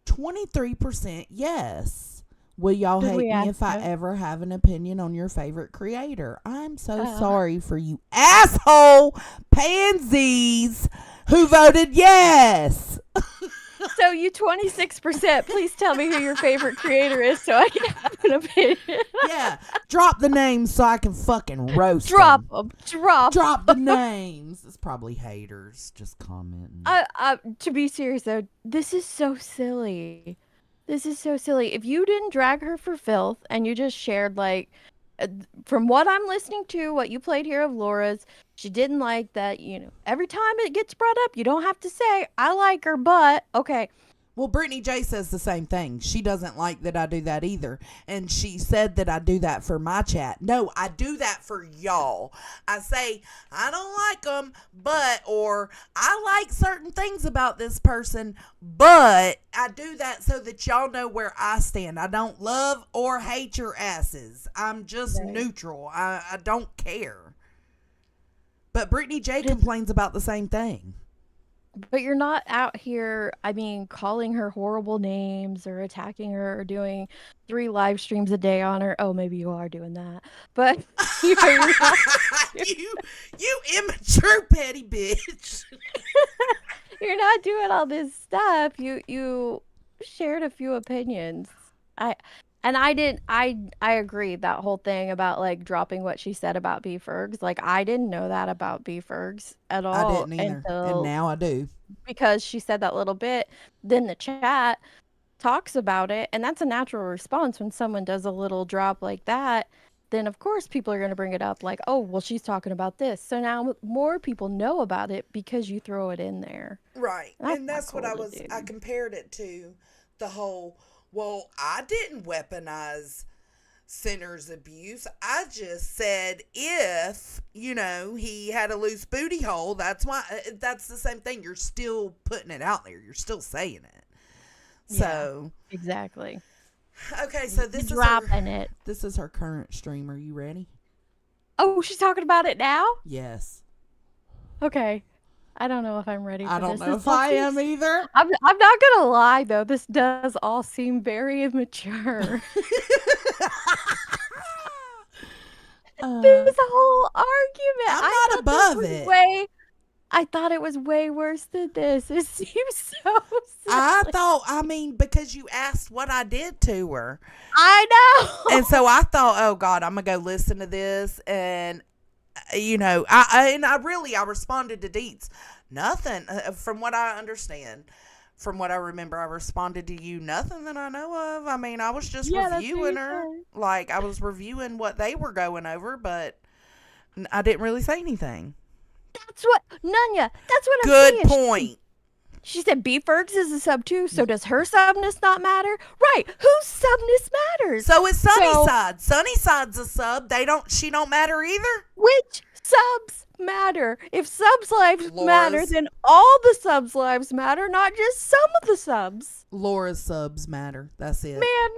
23% yes. Will y'all hate me if I ever have an opinion on your favorite creator? I'm so sorry for you asshole pansies who voted yes. So you 26%, please tell me who your favorite creator is so I can have an opinion. Yeah, drop the names so I can fucking roast them. Drop the names. It's probably haters just commenting. To be serious though, this is so silly. This is so silly. If you didn't drag her for filth and you just shared, like, from what I'm listening to, what you played here of Laura's, she didn't like that, every time it gets brought up, you don't have to say, I like her, but, okay. Well, Brittany J says the same thing. She doesn't like that I do that either. And she said that I do that for my chat. No, I do that for y'all. I say, I don't like them, or I like certain things about this person, but I do that so that y'all know where I stand. I don't love or hate your asses. I'm just neutral. I don't care. But Brittany J complains about the same thing. But you're not out here, calling her horrible names or attacking her or doing 3 live streams a day on her. Oh, maybe you are doing that. But you're not. you immature petty bitch. You're not doing all this stuff. You shared a few opinions. I agree, that whole thing about, like, dropping what she said about B-Fergs. Like, I didn't know that about B-Fergs at all. I didn't either, and now I do. Because she said that little bit, then the chat talks about it, and that's a natural response when someone does a little drop like that. Then, of course, people are going to bring it up like, oh, well, she's talking about this. So now more people know about it because you throw it in there. Right, and that's what I compared it to, the whole... Well, I didn't weaponize Sinner's abuse. I just said if, he had a loose booty hole, that's why. That's the same thing. You're still putting it out there. You're still saying it. So. Yeah, exactly. Okay, so this is dropping it. This is her current stream. Are you ready? Oh, she's talking about it now? Yes. Okay. I don't know if I'm ready for I don't this. know This if all I am seems- either. I'm not gonna lie though. This does all seem very immature. This whole argument. I'm not above it. I thought it was way worse than this. It seems so silly. I mean, because you asked what I did to her. I know. And so I thought, oh God, I'm going to go listen to this. And, I responded to Deets. Nothing. From what I understand, from what I remember, I responded to you. Nothing that I know of. I mean, I was just reviewing her. Said. Like, I was reviewing what they were going over, but I didn't really say anything. That's what, Nunya, that's what I'm saying. saying. Good point. She said B. Fergs is a sub too, so does her subness not matter? Right, whose subness matters? So it's Sunnyside. Sunnyside's a sub. She don't matter either? Which subs matter? If subs' lives matter, then all the subs' lives matter, not just some of the subs. Laura's subs matter. That's it. Man,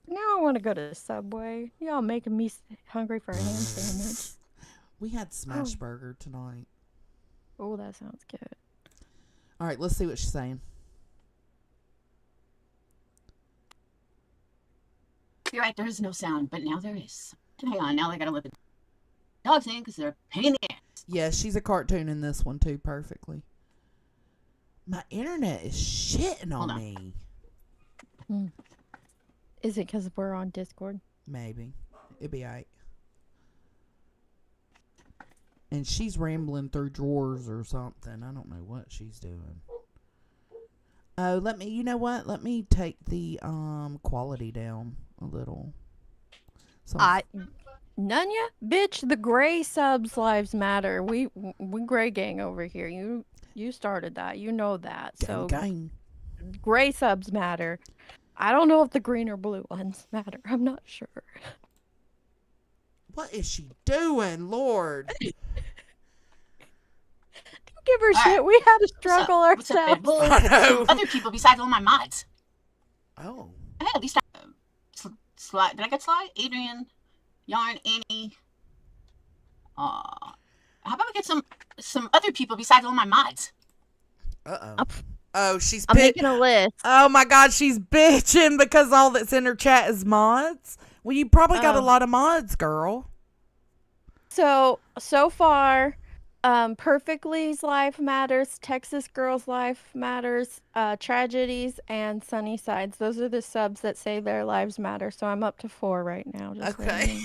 now I want to go to Subway. Y'all making me hungry for a ham sandwich. We had smash burger tonight. Oh, that sounds good. All right, let's see what she's saying. You're right, there is no sound, but now there is. Hang on, now I gotta let the dogs in because they're a pain in the ass. Yeah, she's a cartoon in this one too, perfectly. My internet is shitting on me. Is it because we're on Discord? Maybe. It'd be alright. And she's rambling through drawers or something. I don't know what she's doing. Oh, you know what? Let me take the quality down a little. Nunya, bitch, the gray subs lives matter. We gray gang over here. You started that. You know that. So gang. Gray subs matter. I don't know if the green or blue ones matter. I'm not sure. What is she doing, Lord? Give her shit. We had to struggle ourselves. I know. Other people besides all my mods. Oh. Hey, at least Sly. Did I get Sly? Adrian, Yarn, Annie. How about we get some other people besides all my mods? Oh, I'm making a list. Oh my God, she's bitching because all that's in her chat is mods. Well, you probably got a lot of mods, girl. So far, Perfectly's life matters, Texas Girl's life matters, Tragedies, and Sunnysides. Those are the subs that say their lives matter. So I'm up to 4 right now. Okay.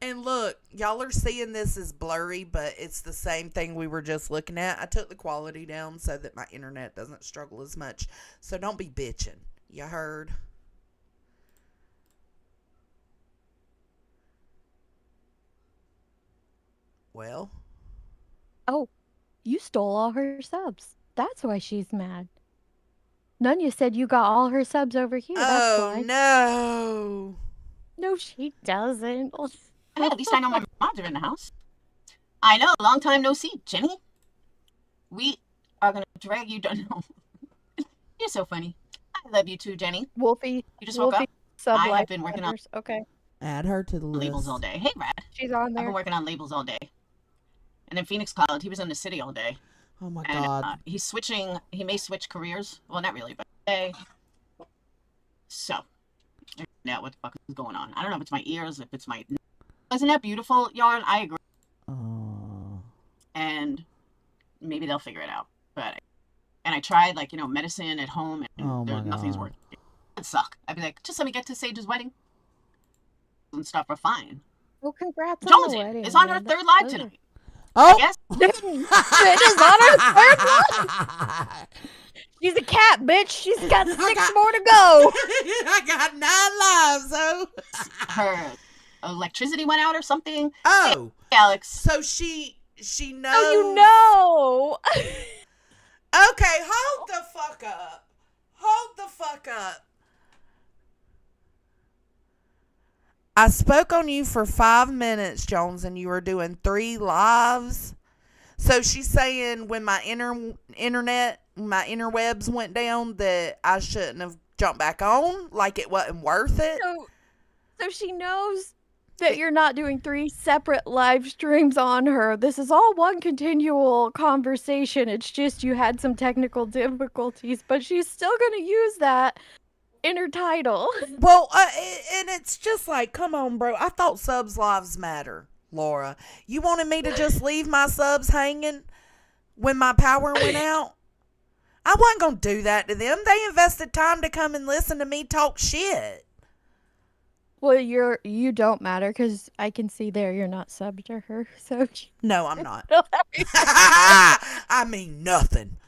And look, y'all are seeing this as blurry, but it's the same thing we were just looking at. I took the quality down so that my internet doesn't struggle as much. So don't be bitching. You heard? Well. Oh, you stole all her subs. That's why she's mad. Nunya said you got all her subs over here. That's why. No. No, she doesn't. Hey, at least I know my mods are in the house. I know, long time no see, Jenny. We are gonna drag you down. You're so funny. I love you too, Jenny. Wolfie. You just woke up? I have been working on Add her to the labels list. all day. Hey, Brad. She's on there. I've been working on labels all day. And then Phoenix called. He was in the city all day. Oh my God. He's switching. He may switch careers. Well, not really, but today. So, now what the fuck is going on? I don't know if it's my ears, if it's my. Isn't that beautiful, Yarn? I agree. And maybe they'll figure it out. And I tried, medicine at home, and nothing's working. It'd suck. I'd be like, just let me get to Sage's wedding. And stuff are fine. Well, congrats Jonesy on the wedding. is on her third live tonight. Oh! Yes. It is on her third live. She's a cat, bitch. She's got 6 more to go. I got 9 lives, so. Her electricity went out or something. Oh. Hey, Alex. So she knows. Oh, you know. Okay, hold the fuck up. Hold the fuck up. I spoke on you for 5 minutes, Jones, and you were doing 3 lives. So she's saying when my internet, my interwebs went down that I shouldn't have jumped back on, like it wasn't worth it. So she knows that you're not doing 3 separate live streams on her. This is all one continual conversation. It's just you had some technical difficulties, but she's still going to use that in her title. Well, and it's just like, come on, bro. I thought subs lives matter, Laura. You wanted me to just leave my subs hanging when my power went out? I wasn't going to do that to them. They invested time to come and listen to me talk shit. Well, you don't matter because I can see there you're not subbed to her. So no, I'm not. I mean nothing.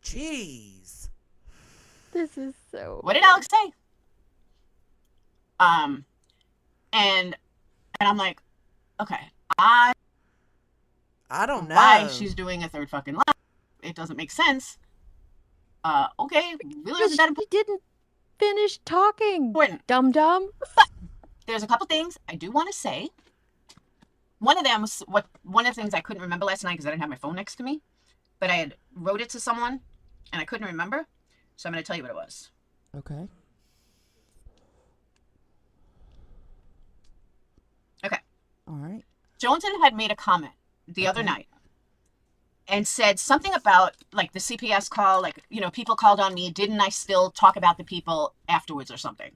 Jeez. This is so. What did Alex say? And I'm like, okay, I don't know why she's doing a third fucking live. It doesn't make sense. Okay, really isn't that important? She didn't finish talking. Dum. There's a couple things I do want to say. One of them was one of the things I couldn't remember last night because I didn't have my phone next to me, but I had wrote it to someone and I couldn't remember, so I'm going to tell you what it was. Okay. All right. Joneson had made a comment the other night and said something about like the CPS call, like, you know, people called on me. Didn't I still talk about the people afterwards or something?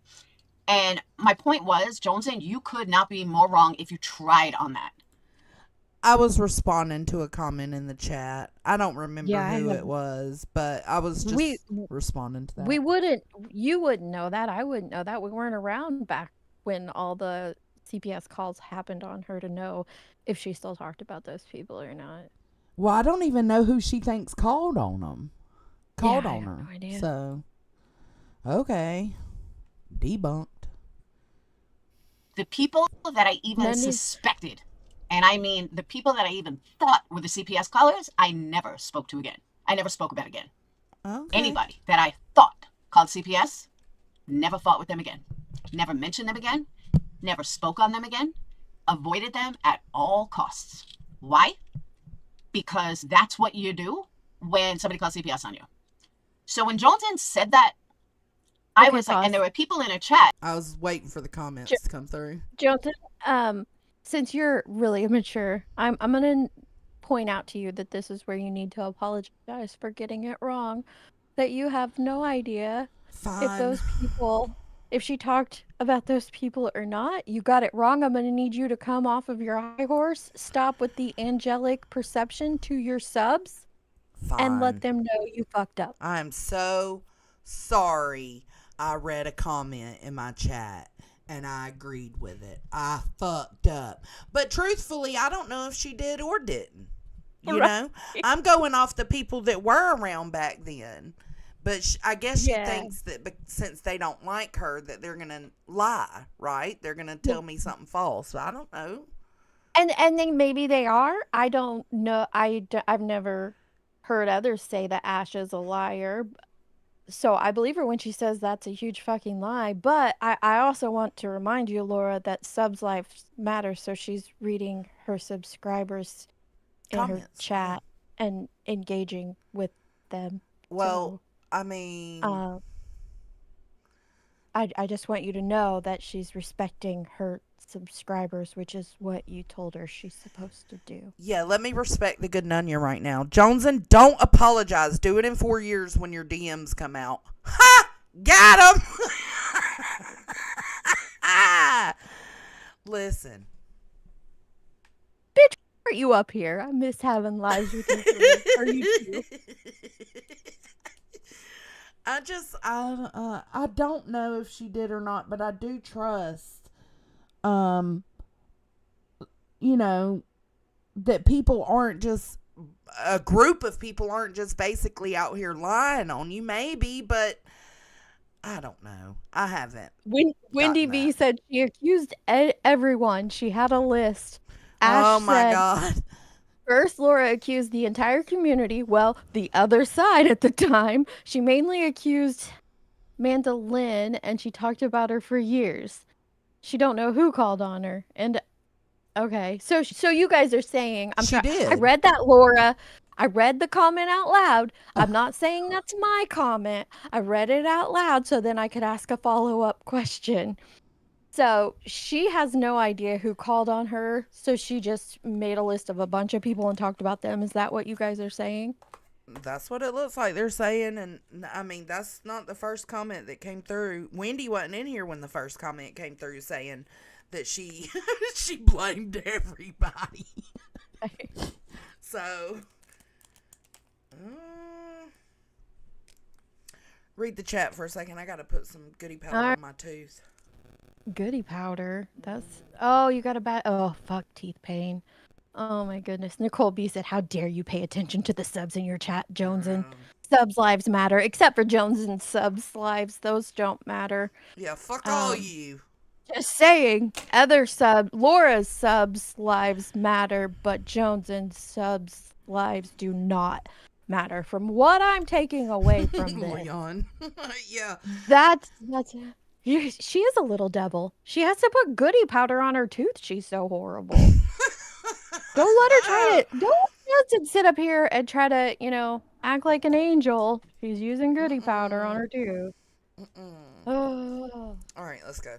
And my point was, Joneson, you could not be more wrong if you tried on that. I was responding to a comment in the chat. I don't remember who it was, but I was just responding to that. You wouldn't know that. I wouldn't know that. We weren't around back when all the CPS calls happened on her to know if she still talked about those people or not. Well, I don't even know who she thinks called on them. Called on her. No idea. So, okay. Debunked. The people that I even suspected, and I mean the people that I even thought were the CPS callers, I never spoke to again. I never spoke about again. Okay. Anybody that I thought called CPS, never fought with them again. Never mentioned them again. Never spoke on them again. Avoided them at all costs. Why? Because that's what you do when somebody calls CPS on you. So when Joneson said that, I was like, and there were people in a chat. I was waiting for the comments to come through. Joneson, since you're really immature, I'm going to point out to you that this is where you need to apologize for getting it wrong. That you have no idea if she talked about those people or not. You got it wrong. I'm going to need you to come off of your high horse, stop with the angelic perception to your subs, and let them know you fucked up. I'm so sorry. I read a comment in my chat and I agreed with it. I fucked up. But truthfully, I don't know if she did or didn't. You know? I'm going off the people that were around back then. But I guess she thinks that since they don't like her, that they're going to lie, right? They're going to tell me something false. I don't know. And then maybe they are. I don't know. I've never heard others say that Ash is a liar. So I believe her when she says that's a huge fucking lie. But I also want to remind you, Laura, that subs lives matter. So she's reading her subscribers in her chat and engaging with them. Well, I mean... I just want you to know that she's respecting her subscribers, which is what you told her she's supposed to do. Yeah, let me respect the good Nunya right now. Joneson, don't apologize. Do it in 4 years when your DMs come out. Ha! Got him! Listen. Bitch, are you up here? I miss having lives with you. Are you too? I don't know if she did or not, but I do trust, you know, that people aren't just, a group of people aren't just basically out here lying on you, maybe, but I don't know. I haven't. Wendy V said she accused everyone. She had a list. Ash my God. First, Laura accused the entire community, well, the other side at the time. She mainly accused Amanda Lynn, and she talked about her for years. She don't know who called on her. And, okay, so you guys are saying... She did. I read that, Laura. I read the comment out loud. I'm not saying that's my comment. I read it out loud so then I could ask a follow-up question. So she has no idea who called on her, so she just made a list of a bunch of people and talked about them. Is that what you guys are saying? That's what it looks like they're saying, and I mean that's not the first comment that came through. Wendy wasn't in here when the first comment came through saying that she she blamed everybody. So, read the chat for a second. I gotta put some goody powder on my tooth. Goody powder. That's oh, you got a bad oh fuck teeth pain. Oh my goodness. Nicole B said, "How dare you pay attention to the subs in your chat, Jones and subs lives matter, except for Jones and subs lives. Those don't matter." Yeah, fuck all you. Just saying, Laura's subs lives matter, but Jones and subs lives do not matter. From what I'm taking away from this, Leon. Yeah. that's she is a little devil. She has to put goody powder on her tooth. She's so horrible. Don't let her try to. Don't let Johnson sit up here and try to, act like an angel. She's using goody powder on her tooth. Oh. All right, let's go.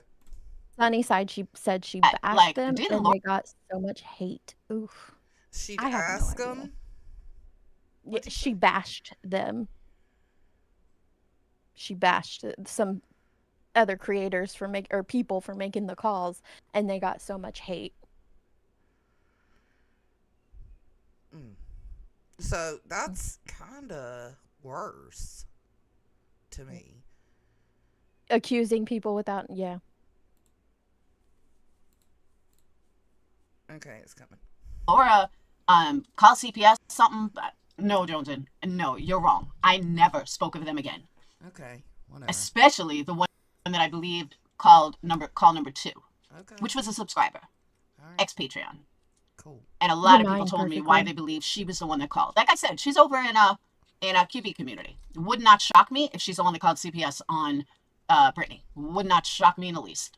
Sunnyside, she said she bashed them, didn't and Laura- they got so much hate. Oof. She'd I have ask no idea. them. Yeah, she bashed them. She bashed some other creators or people for making the calls, and they got so much hate. So that's kind of worse to me. Accusing people without, yeah. Okay, it's coming. Laura, call CPS something. No, Joneson. No, you're wrong. I never spoke of them again. Okay, whatever. Especially the one that I believed call number 2, which was a subscriber, ex Patreon. Cool. And a lot of people told me why they believe she was the one that called. Like I said, she's over in a QB community. It would not shock me if she's the one that called CPS on Brittany. Would not shock me in the least.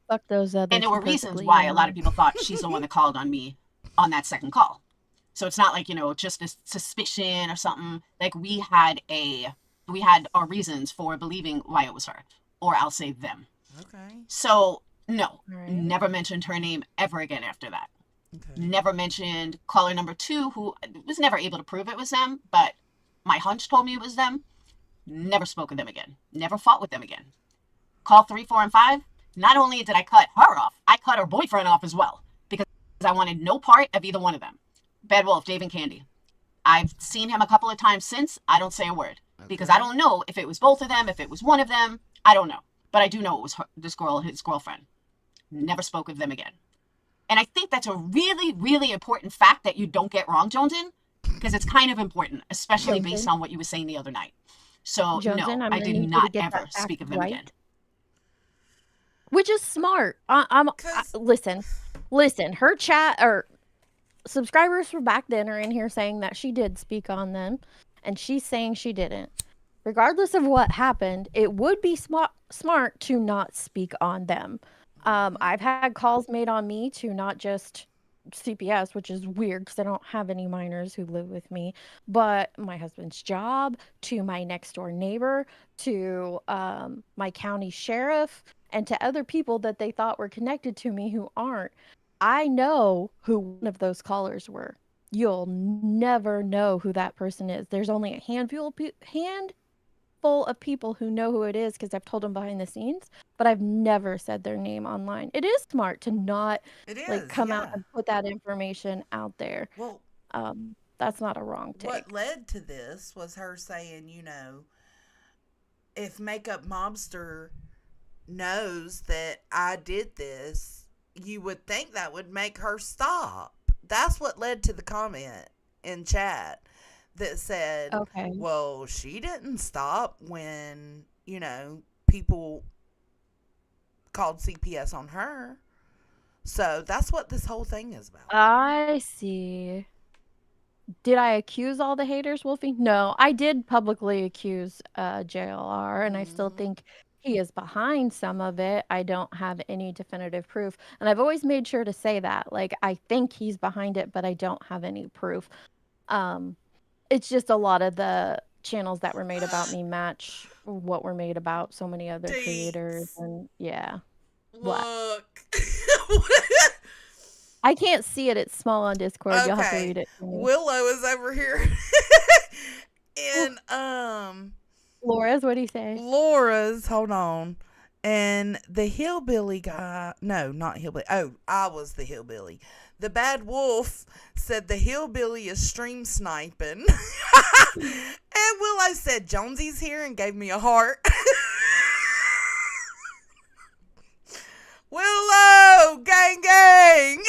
Fuck those other. And there were reasons why a lot of people thought she's the one that called on me on that second call. So it's not like, just a suspicion or something. Like we had our reasons for believing why it was her, or I'll say them. Okay. So no, never mentioned her name ever again after that. Okay. Never mentioned caller number 2, who was never able to prove it was them, but my hunch told me it was them. Never spoke with them again. Never fought with them again. Call 3, 4, and 5. Not only did I cut her off, I cut her boyfriend off as well, because I wanted no part of either one of them. Bad Wolf, Dave and Candy. I've seen him a couple of times since. I don't say a word, because I don't know if it was both of them, if it was one of them. I don't know. But I do know it was this girl, his girlfriend. Never spoke with them again. And I think that's a really, really important fact that you don't get wrong, Joneson, because it's kind of important, especially based on what you were saying the other night. So, Joneson, no, I did not ever speak of them again. Which is smart. Listen, her chat or subscribers from back then are in here saying that she did speak on them, and she's saying she didn't. Regardless of what happened, it would be smart to not speak on them. I've had calls made on me to not just CPS, which is weird because I don't have any minors who live with me, but my husband's job, to my next door neighbor, to my county sheriff, and to other people that they thought were connected to me who aren't. I know who one of those callers were. You'll never know who that person is. There's only a handful of people who know who it is because I've told them behind the scenes, but I've never said their name online. It is smart to not come out and put that information out there. Well, that's not a wrong take. What led to this was her saying, if Makeup Mobster knows that I did this, you would think that would make her stop. That's what led to the comment in chat that said, well, she didn't stop when, people called CPS on her. So that's what this whole thing is about. I see. Did I accuse all the haters, Wolfie? No, I did publicly accuse JLR, and I still think he is behind some of it. I don't have any definitive proof. And I've always made sure to say that. Like, I think he's behind it, but I don't have any proof. It's just a lot of the channels that were made about me match what were made about so many other creators. And yeah. What? Look. I can't see it. It's small on Discord. Okay. You'll have to read it. Willow is over here. And Laura's, what do you say? Laura's, hold on. And the hillbilly guy, no, not hillbilly. Oh, I was the hillbilly. The bad wolf said the hillbilly is stream sniping. And Willow said Jonesy's here and gave me a heart. Willow, gang, gang.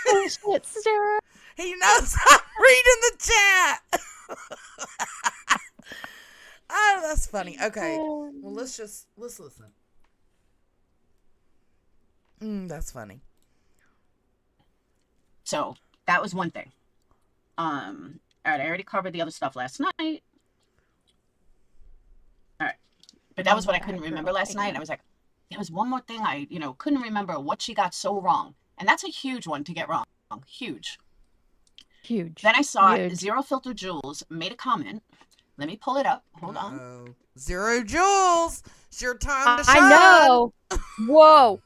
Oh, shit, Sarah. He knows I'm reading the chat. Oh, that's funny. Okay, well, let's listen. That's funny. So that was one thing. All right, I already covered the other stuff last night. All right, but that was what I couldn't remember last night. I was like, there was one more thing I, couldn't remember what she got so wrong, and that's a huge one to get wrong. Huge. Then I saw Zero Filter Jules made a comment. Let me pull it up. Hold on. Zero Jules, it's your time to shine. I know. Whoa.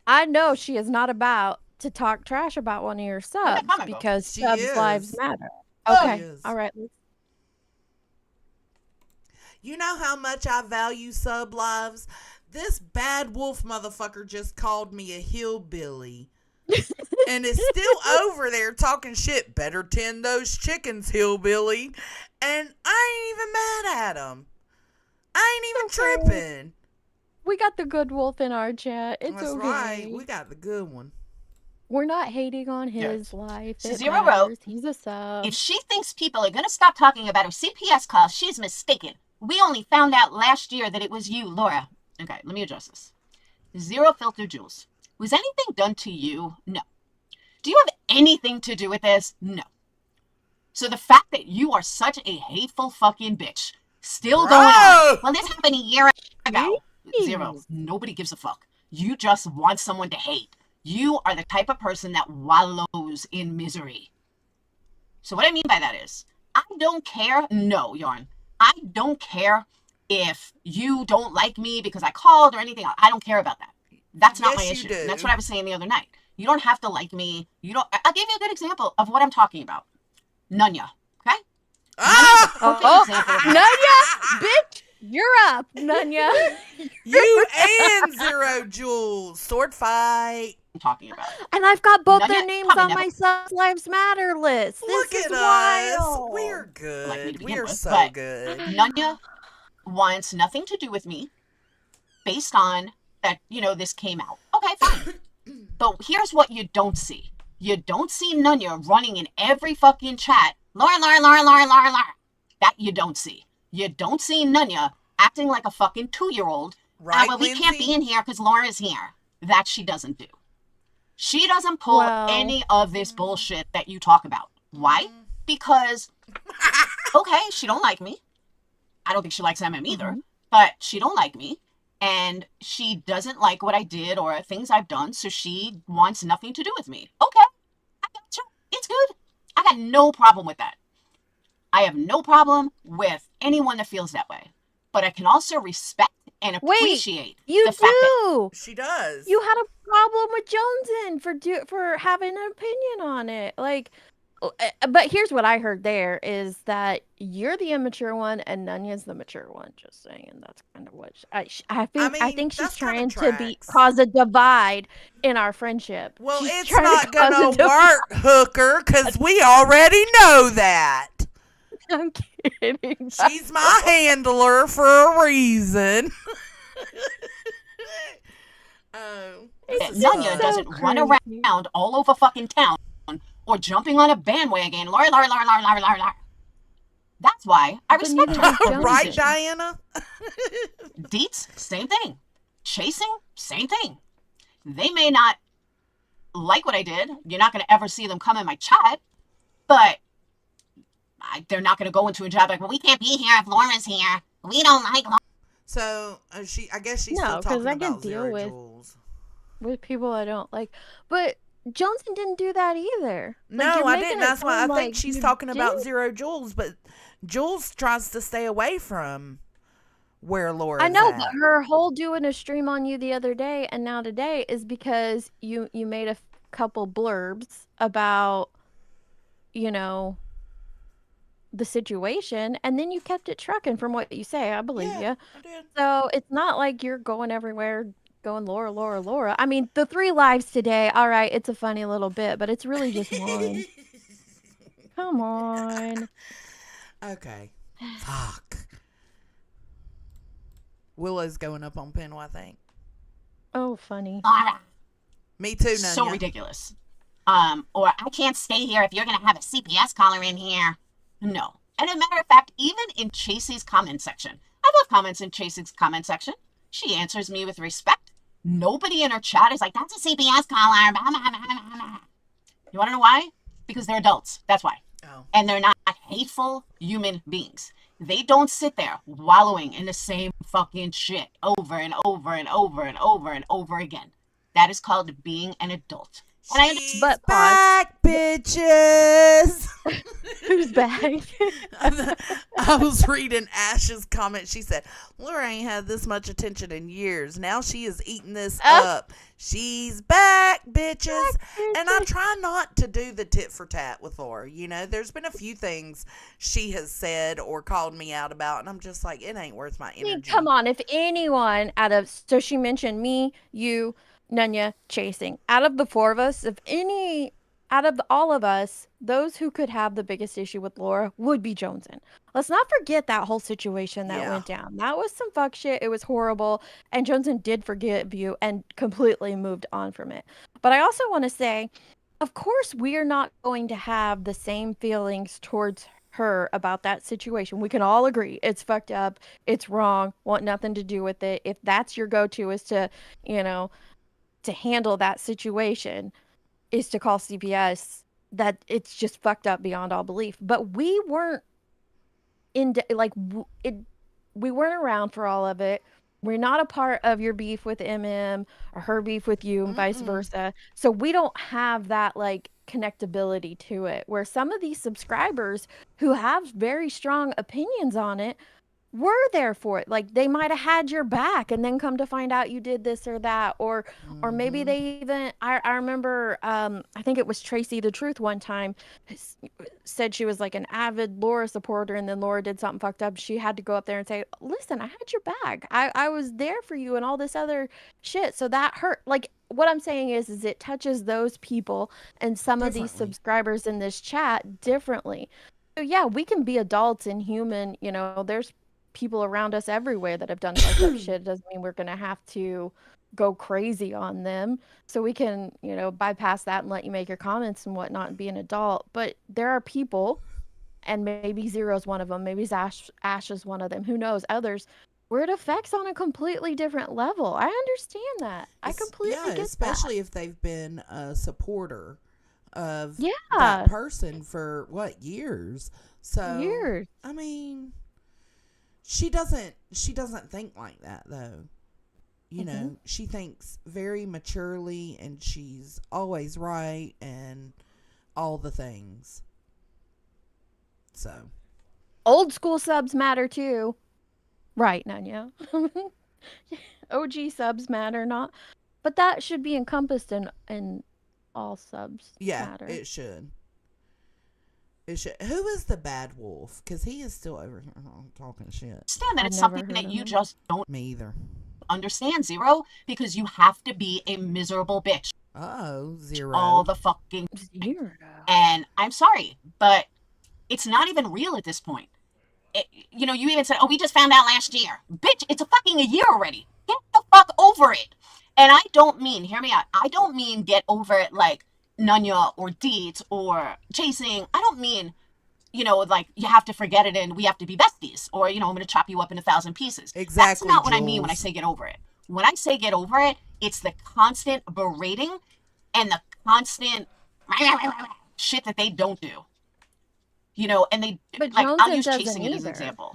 I know she is not about to talk trash about one of your subs because subs lives matter. Okay. All right. You know how much I value sub lives? This bad wolf motherfucker just called me a hillbilly. And is still over there talking shit. Better tend those chickens, hillbilly. And I ain't even mad at him. I ain't even tripping. We got the good wolf in our chat. It's That's okay. right. We got the good one. We're not hating on his life. Zero wrote, he's a sub. If she thinks people are going to stop talking about her CPS calls, she's mistaken. We only found out last year that it was you, Laura. Okay, let me address this. Zero Filter Jules. Was anything done to you? No. Do you have anything to do with this? No. So the fact that you are such a hateful fucking bitch still going on. Well, this happened a year ago. Zero. Nobody gives a fuck. You just want someone to hate. You are the type of person that wallows in misery. So what I mean by that is, I don't care. No, Yarn. I don't care if you don't like me because I called or anything else. I don't care about that. That's not my issue. That's what I was saying the other night. You don't have to like me. I'll give you a good example of what I'm talking about. Nunya. Okay? Nunya, bitch, you're up, Nunya. You and Zero Jules. Sword fight. I'm talking about. And I've got both their names on my Subs Lives Matter list. Look this at is us. wild. We're good. We're so but good. Nunya wants nothing to do with me based on that, this came out. Okay, fine. But here's what you don't see. You don't see Nunya running in every fucking chat. Laura. That you don't see. You don't see Nunya acting like a fucking 2-year-old. Right, well, we can't be in here because Laura's here. That she doesn't do. She doesn't pull any of this bullshit that you talk about. Why? Because, okay, she don't like me. I don't think she likes MM either. But she don't like me. And she doesn't like what I did or things I've done, so she wants nothing to do with me. Okay, I got you. It's good. I got no problem with that. I have no problem with anyone that feels that way. But I can also respect and appreciate the fact that she does. You had a problem with Jonesin for having an opinion on it. But here's what I heard there is that you're the immature one and Nunya's the mature one. Just saying, that's kind of what I think she's trying to cause a divide in our friendship. Well, it's not gonna work, hooker, because we already know that. I'm kidding. She's my handler for a reason. Nunya doesn't run around all over fucking town or jumping on a bandwagon. Laura. That's why I respect her. Right, Diana? Deets, same thing. Chasing, same thing. They may not like what I did. You're not going to ever see them come in my chat, but they're not going to go into a job like, well, we can't be here if Laura's here. We don't like Laura. So, I guess she's still talking about Zero Jules. With people I don't like. But Jonesin didn't do that either. No, I didn't. That's why I think she's talking about Zero Jules, but Jules tries to stay away from where Laura's I know, at. but her whole doing a stream on you the other day and now today is because you made a couple blurbs about, you know, the situation, and then you kept it trucking from what you say. I believe Yeah, you. I did. So it's not like you're going everywhere going Laura, Laura, Laura. I mean, the 3 lives today, all right, it's a funny little bit, but it's really just one. Come on. Okay. Fuck. Willow's going up on Pinwell, I think. Oh, funny. Me too, So Nunya. ridiculous. Or I can't stay here if you're gonna have a CPS caller in here. No. And a matter of fact, even in Chasey's comment section, I love comments in Chasey's comment section. She answers me with respect. Nobody in her chat is like, that's a CPS caller. You wanna know why? Because they're adults. That's why. Oh. And they're not hateful human beings. They don't sit there wallowing in the same fucking shit over and over and over and over and over again. That is called being an adult. And She's But pause. back, bitches. Who's back? I was reading Ash's comment. She said, Laura ain't had this much attention in years. Now she is eating this up. She's back, bitches. And I try not to do the tit for tat with Laura. You know, there's been a few things she has said or called me out about, and I'm just like, it ain't worth my I mean, energy. come on. If anyone so she mentioned me, you, Nunya, Chasing. Out of the 4 of us, out of all of us, those who could have the biggest issue with Laura would be Joneson. Let's not forget that whole situation that went down. That was some fuck shit. It was horrible. And Joneson did forgive you and completely moved on from it. But I also want to say, of course, we are not going to have the same feelings towards her about that situation. We can all agree it's fucked up, it's wrong, want nothing to do with it. If that's your go-to is to, you know, to handle that situation is to call CPS, that it's just fucked up beyond all belief. But we weren't we weren't around for all of it. We're not a part of your beef with MM or her beef with you and vice versa. So we don't have that like connectability to it, where some of these subscribers who have very strong opinions on it were there for it. Like they might have had your back and then come to find out you did this or that, or maybe they even I remember I think it was Tracy the Truth one time said she was like an avid Laura supporter, and then Laura did something fucked up. She had to go up there and say, listen, I had your back, I was there for you and all this other shit. So that hurt. Like what I'm saying is it touches those people and some of these subscribers in this chat differently. So yeah, we can be adults and human, you know, there's people around us everywhere that have done fucked up shit. It doesn't mean we're gonna have to go crazy on them. So we can, you know, bypass that and let you make your comments and whatnot and be an adult. But there are people, and maybe Zero's one of them, maybe Ash is one of them, who knows, others, where it affects on a completely different level. I understand that. I completely get especially that. if they've been a supporter of Yeah. that person for what, years. So Years. I mean, she doesn't think like that though. You know, she thinks very maturely, and she's always right and all the things. So Old school subs matter too. Right, Nunya. OG subs matter, not, but that should be encompassed in all subs. yeah, matter. it should. It should. Who is the bad wolf? Because he is still over here talking shit. Understand that it's something that you just don't Me either. understand, Zero, because you have to be a miserable bitch Zero. all the fucking Zero. And I'm sorry, but it's not even real at this point. You know, you even said, oh, we just found out last year. Bitch, it's a fucking a year already. Get the fuck over it. And I don't mean, hear me out, I don't mean get over it like Nunya or Deets or Chasing. I don't mean, you know, like you have to forget it and we have to be besties, or, you know, I'm going to chop you up in 1,000 pieces. Exactly. That's not what Jules. I mean when I say get over it. When I say get over it, it's the constant berating and the constant shit that they don't do. You know, and they, but like, Joneson I'll use Chasing it as an example.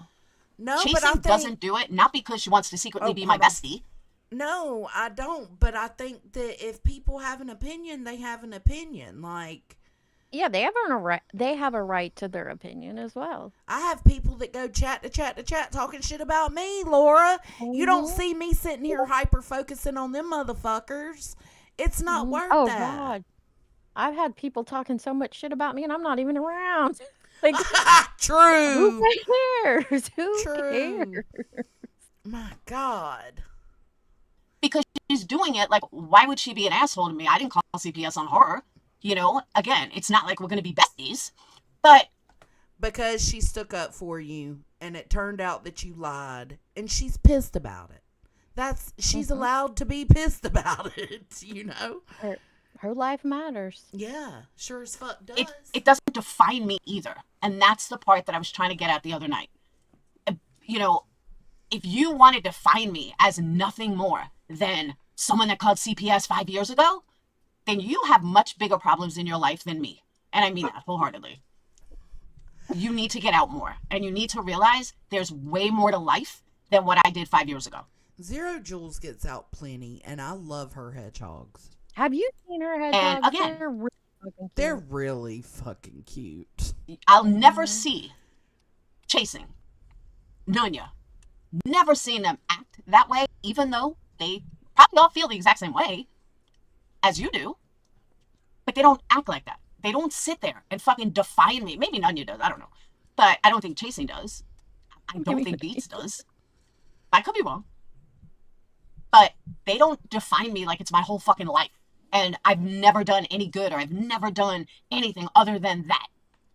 No, Chasing but I think, doesn't do it, not because she wants to secretly be my bestie. No, I don't. But I think that if people have an opinion, they have an opinion. Like, Yeah, they have a right. They have a right to their opinion as well. I have people that go chat to chat to chat talking shit about me, Laura. You don't Mhm. see me sitting here hyper focusing on them motherfuckers. It's not worth Oh that. God, I've had people talking so much shit about me, and I'm not even around. Like, who True. cares? Who cares? True. My God. Because she's doing it. Like, why would she be an asshole to me? I didn't call CPS on her. You know, again, it's not like we're going to be besties, but Because she stuck up for you and it turned out that you lied and she's pissed about it. She's Mhm. allowed to be pissed about it, you know? Her life matters. Yeah, sure as fuck does. it doesn't define me either. And that's the part that I was trying to get at the other night. You know, if you want to define me as nothing more than someone that called CPS 5 years ago, then you have much bigger problems in your life than me. And I mean that wholeheartedly. You need to get out more. And you need to realize there's way more to life than what I did 5 years ago. Zero Jules gets out plenty, and I love her hedgehogs. Have you seen her And hedgehogs? again, They're really fucking cute. They're really fucking cute. I'll never see chasing Nunya. Never seen them act that way, even though they probably all feel the exact same way as you do. But they don't act like that. They don't sit there and fucking define me. Maybe Nunya does. I don't know. But I don't think Chasing does. I don't think Beats does. I could be wrong. But they don't define me like it's my whole fucking life. And I've never done any good or I've never done anything other than that.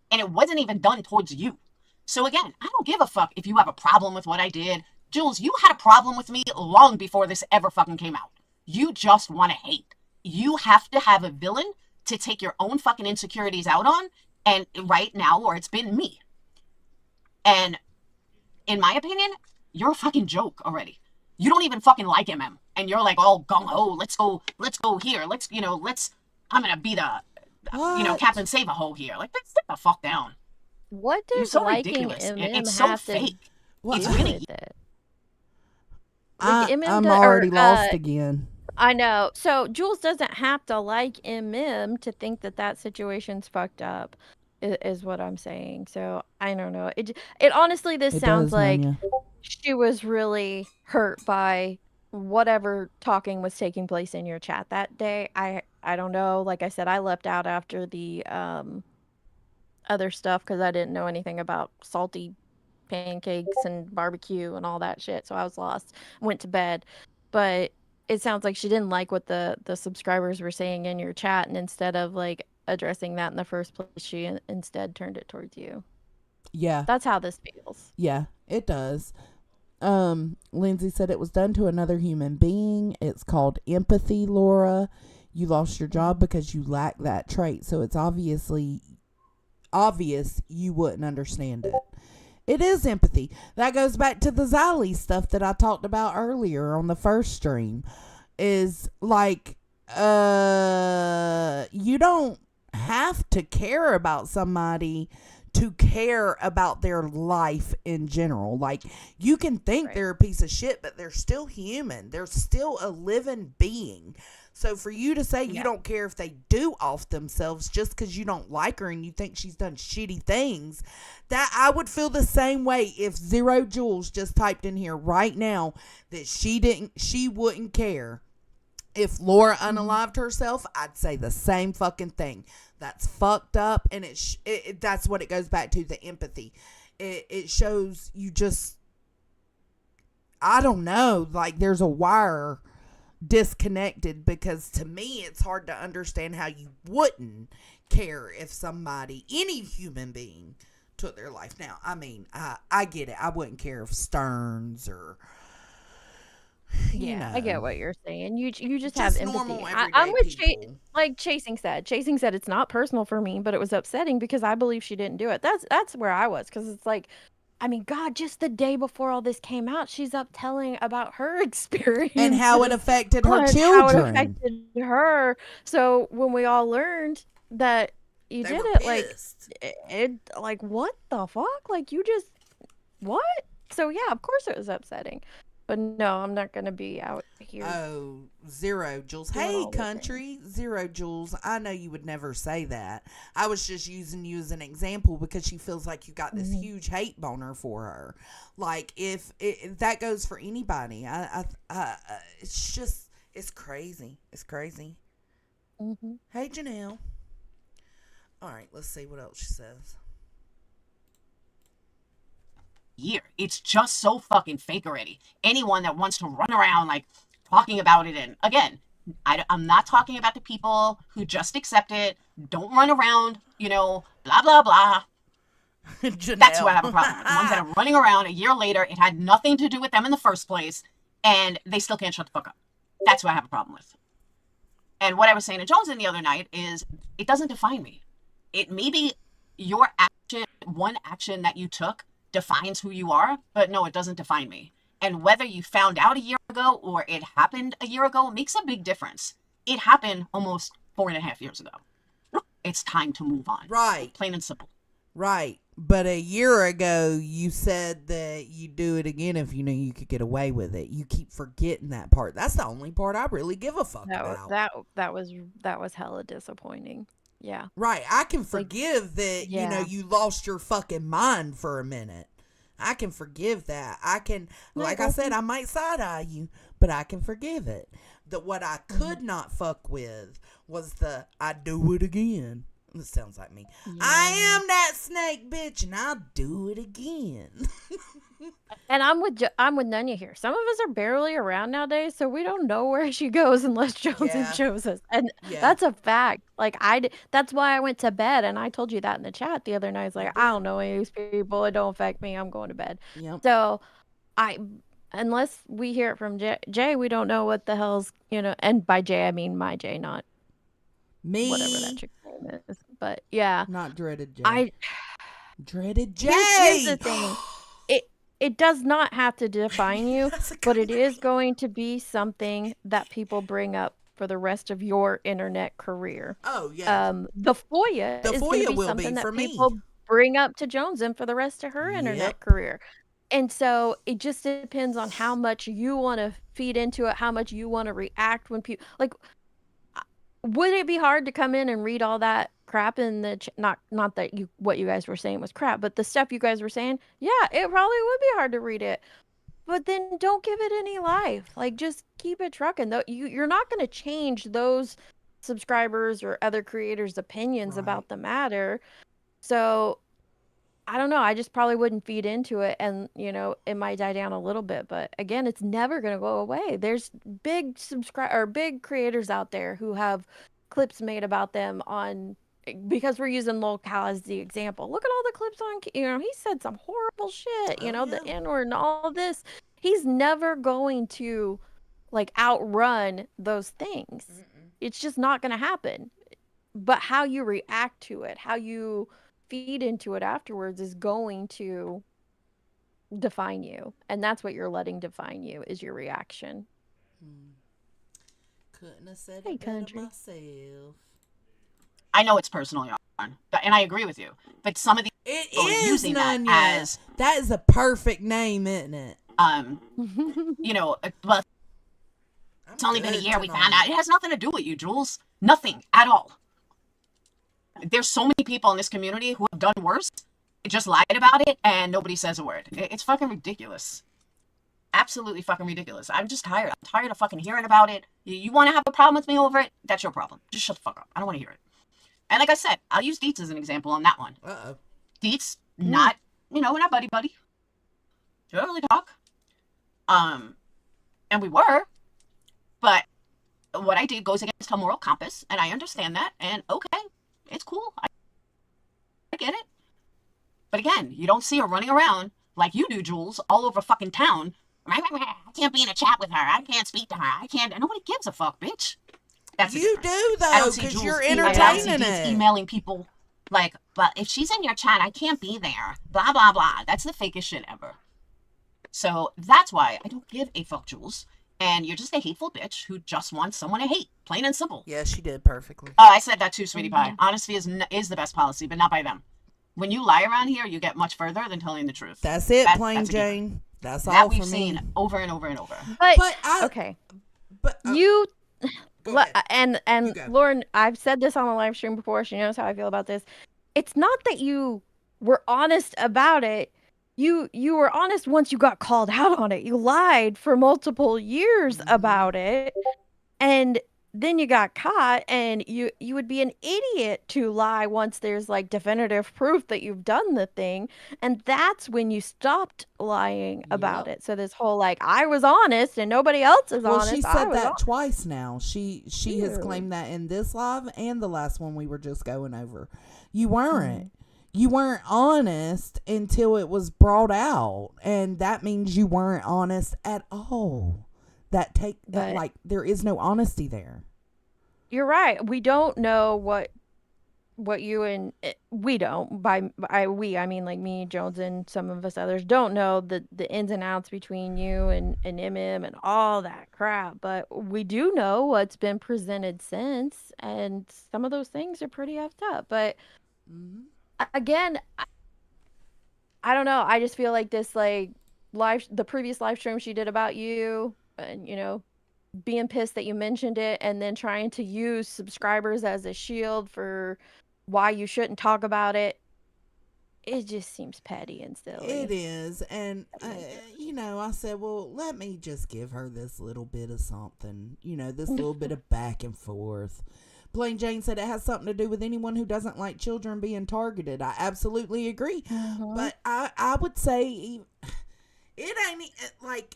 And it wasn't even done towards you. So again, I don't give a fuck if you have a problem with what I did. Jules, you had a problem with me long before this ever fucking came out. You just want to hate. You have to have a villain to take your own fucking insecurities out on. And right now, or it's been me. And in my opinion, you're a fucking joke already. You don't even fucking like MM. And you're like, oh, gung-ho, let's go here. I'm going to be the, Captain Save-A-Ho here. Like, let's sit the fuck down. What You're does so liking ridiculous. MM It's so have to fake. Well, It's do really with it? Like, I'm already lost again. I know. So Jules doesn't have to like MM to think that situation's fucked up, is what I'm saying. So I don't know. It honestly, this It sounds does, like Nanya. she was really hurt by whatever talking was taking place in your chat that day. I don't know. Like I said, I left out after the other stuff because I didn't know anything about salty pancakes and barbecue and all that shit. So I was lost. Went to bed. But it sounds like she didn't like what the subscribers were saying in your chat, and instead of like addressing that in the first place, she instead turned it towards you. Yeah. That's how this feels. Yeah, it does. Lindsay said it was done to another human being. It's called empathy, Laura. You lost your job because you lack that trait, so it's obvious you wouldn't understand it. It is empathy. That goes back to the Xylee stuff that I talked about earlier on the first stream. Is like, you don't have to care about somebody to care about their life in general. Like, you can think they're a piece of shit, but they're still human. They're still a living being. So for you to say you don't care if they do off themselves just because you don't like her and you think she's done shitty things, that I would feel the same way if Zero Jules just typed in here right now that she wouldn't care if Laura unalived herself. I'd say the same fucking thing. That's fucked up, and that's what it goes back to, the empathy. It shows you just, I don't know, like there's a wire disconnected, because to me it's hard to understand how you wouldn't care if somebody, any human being, took their life. Now, I mean, I get it. I wouldn't care if Stearns or I get what you're saying. You just have just empathy. normal I'm everyday with people. like Chasing said. Chasing said it's not personal for me, but it was upsetting because I believe she didn't do it. That's where I was, because it's like, I mean, God, just the day before all this came out, she's up telling about her experience And how it affected her How it children. affected her. So when we all learned that you They did were it, like pissed. it, like what the fuck? Like, you just what? So yeah, of course it was upsetting. But no, I'm not gonna be out here. Oh, Zero Jules. Doing Hey, all the country. Zero Jules. I know you would never say that. I was just using you as an example because she feels like you got this Mhm. huge hate boner for her. Like, if that goes for anybody, it's just, it's crazy. It's crazy. Mhm. Hey, Janelle. All right, let's see what else she says. Year. It's just so fucking fake already. Anyone that wants to run around like talking about it, and again, I'm not talking about the people who just accept it, don't run around, blah blah blah. Janelle. That's who I have a problem with. The ones that are running around a year later, it had nothing to do with them in the first place, and they still can't shut the fuck up. That's who I have a problem with. And what I was saying to Johnson the other night is, it doesn't define me. It maybe your action, one action that you took, defines who you are, but no, it doesn't define me. And whether you found out a year ago or it happened a year ago makes a big difference. It happened almost 4.5 years ago. It's time to move on. Right. Plain and simple. Right. But a year ago, you said that you'd do it again if you knew you could get away with it. You keep forgetting that part. That's the only part I really give a fuck about. That was hella disappointing. Yeah. Right. I can forgive that, yeah. you lost your fucking mind for a minute. I can forgive that. I can, like I said, I might side-eye you, but I can forgive it. What I could not fuck with was I do it again. This sounds like me. Yeah. I am that snake bitch, and I'll do it again. And I'm with Nunya here. Some of us are barely around nowadays, so we don't know where she goes unless Johnson shows us, and that's a fact. Like that's why I went to bed, and I told you that in the chat the other night. It's like, I don't know any of these people. It don't affect me. I'm going to bed. Yep. So unless we hear it from Jay, we don't know what the hell's And by Jay, I mean my Jay, not me. Whatever that chick's name is. But yeah, not Dreaded Jay. Dreaded Jay. Here's the thing. It does not have to define you, but it is going to be something that people bring up for the rest of your internet career. Oh, yeah. The FOIA is going to be something that people bring up to Jonesin for the rest of her internet career. And so it just depends on how much you want to feed into it, how much you want to react when people would it be hard to come in and read all that crap in the not that what you guys were saying was crap, but the stuff you guys were saying? Yeah, it probably would be hard to read it. But then don't give it any life. Like, just keep it trucking. Though you're not going to change those subscribers or other creators' opinions about the matter. So I don't know. I just probably wouldn't feed into it, and it might die down a little bit. But again, it's never gonna go away. There's big big creators out there who have clips made about them because we're using Lolcal as the example. Look at all the clips on. He said some horrible shit. The N-word and all this. He's never going to outrun those things. Mm-mm. It's just not gonna happen. But how you react to it, how you feed into it afterwards is going to define you, and that's what you're letting define you is your reaction. Couldn't have said it better myself. I know it's personal, Yarn, and I agree with you, but some of the people are using that as that is a perfect name, isn't it? Well, it's only been a year. We found out it has nothing to do with you, Jules. Nothing at all. There's so many people in this community who have done worse, just lied about it, and nobody says a word. It's fucking ridiculous. Absolutely fucking ridiculous. I'm just tired. I'm tired of fucking hearing about it. You want to have a problem with me over it? That's your problem. Just shut the fuck up. I don't want to hear it. And like I said, I'll use Dietz as an example on that one. Uh-oh. Dietz, not, we're not buddy. We don't really talk. And we were, but what I did goes against her moral compass, and I understand that, and okay. It's cool. I get it. But again, you don't see her running around like you do, Jules, all over fucking town. I can't be in a chat with her. I can't speak to her. I can't. Nobody gives a fuck, bitch. That's you do, though, because you're entertaining it. Emailing people but if she's in your chat, I can't be there. Blah, blah, blah. That's the fakest shit ever. So that's why I don't give a fuck, Jules. And you're just a hateful bitch who just wants someone to hate. Plain and simple. Yeah, she did perfectly. Oh, I said that too, sweetie pie. Honesty is the best policy, but not by them. When you lie around here, you get much further than telling the truth. That's it, Plain Jane. That's that all we've for seen me. over and over and over. But okay, But you go ahead. and You go. Lauren, I've said this on a live stream before. She knows how I feel about this. It's not that you were honest about it. You were honest once you got called out on it. You lied for multiple years about it, and then you got caught, and you would be an idiot to lie once there's like definitive proof that you've done the thing, and that's when you stopped lying about Yep. it. So this whole like I was honest and nobody else is Well, she honest. I said was that twice now. She has Ew. claimed that in this live and the last one we were just going over. You weren't. You weren't honest until it was brought out, and that means you weren't honest at all. But Like there is no honesty there. you're right. We don't know what you and we don't by we I mean like me, Jones, and some of us others don't know the ins and outs between you and MM and all that crap. But we do know what's been presented since, and some of those things are pretty effed up. But again, I don't know. I just feel like this like the previous live stream she did about you, and being pissed that you mentioned it, and then trying to use subscribers as a shield for why you shouldn't talk about it. It just seems petty and silly. It is, and I said, well, let me just give her this little bit of something, this little bit of back and forth. Plain Jane said it has something to do with anyone who doesn't like children being targeted. I absolutely agree, but I would say it ain't like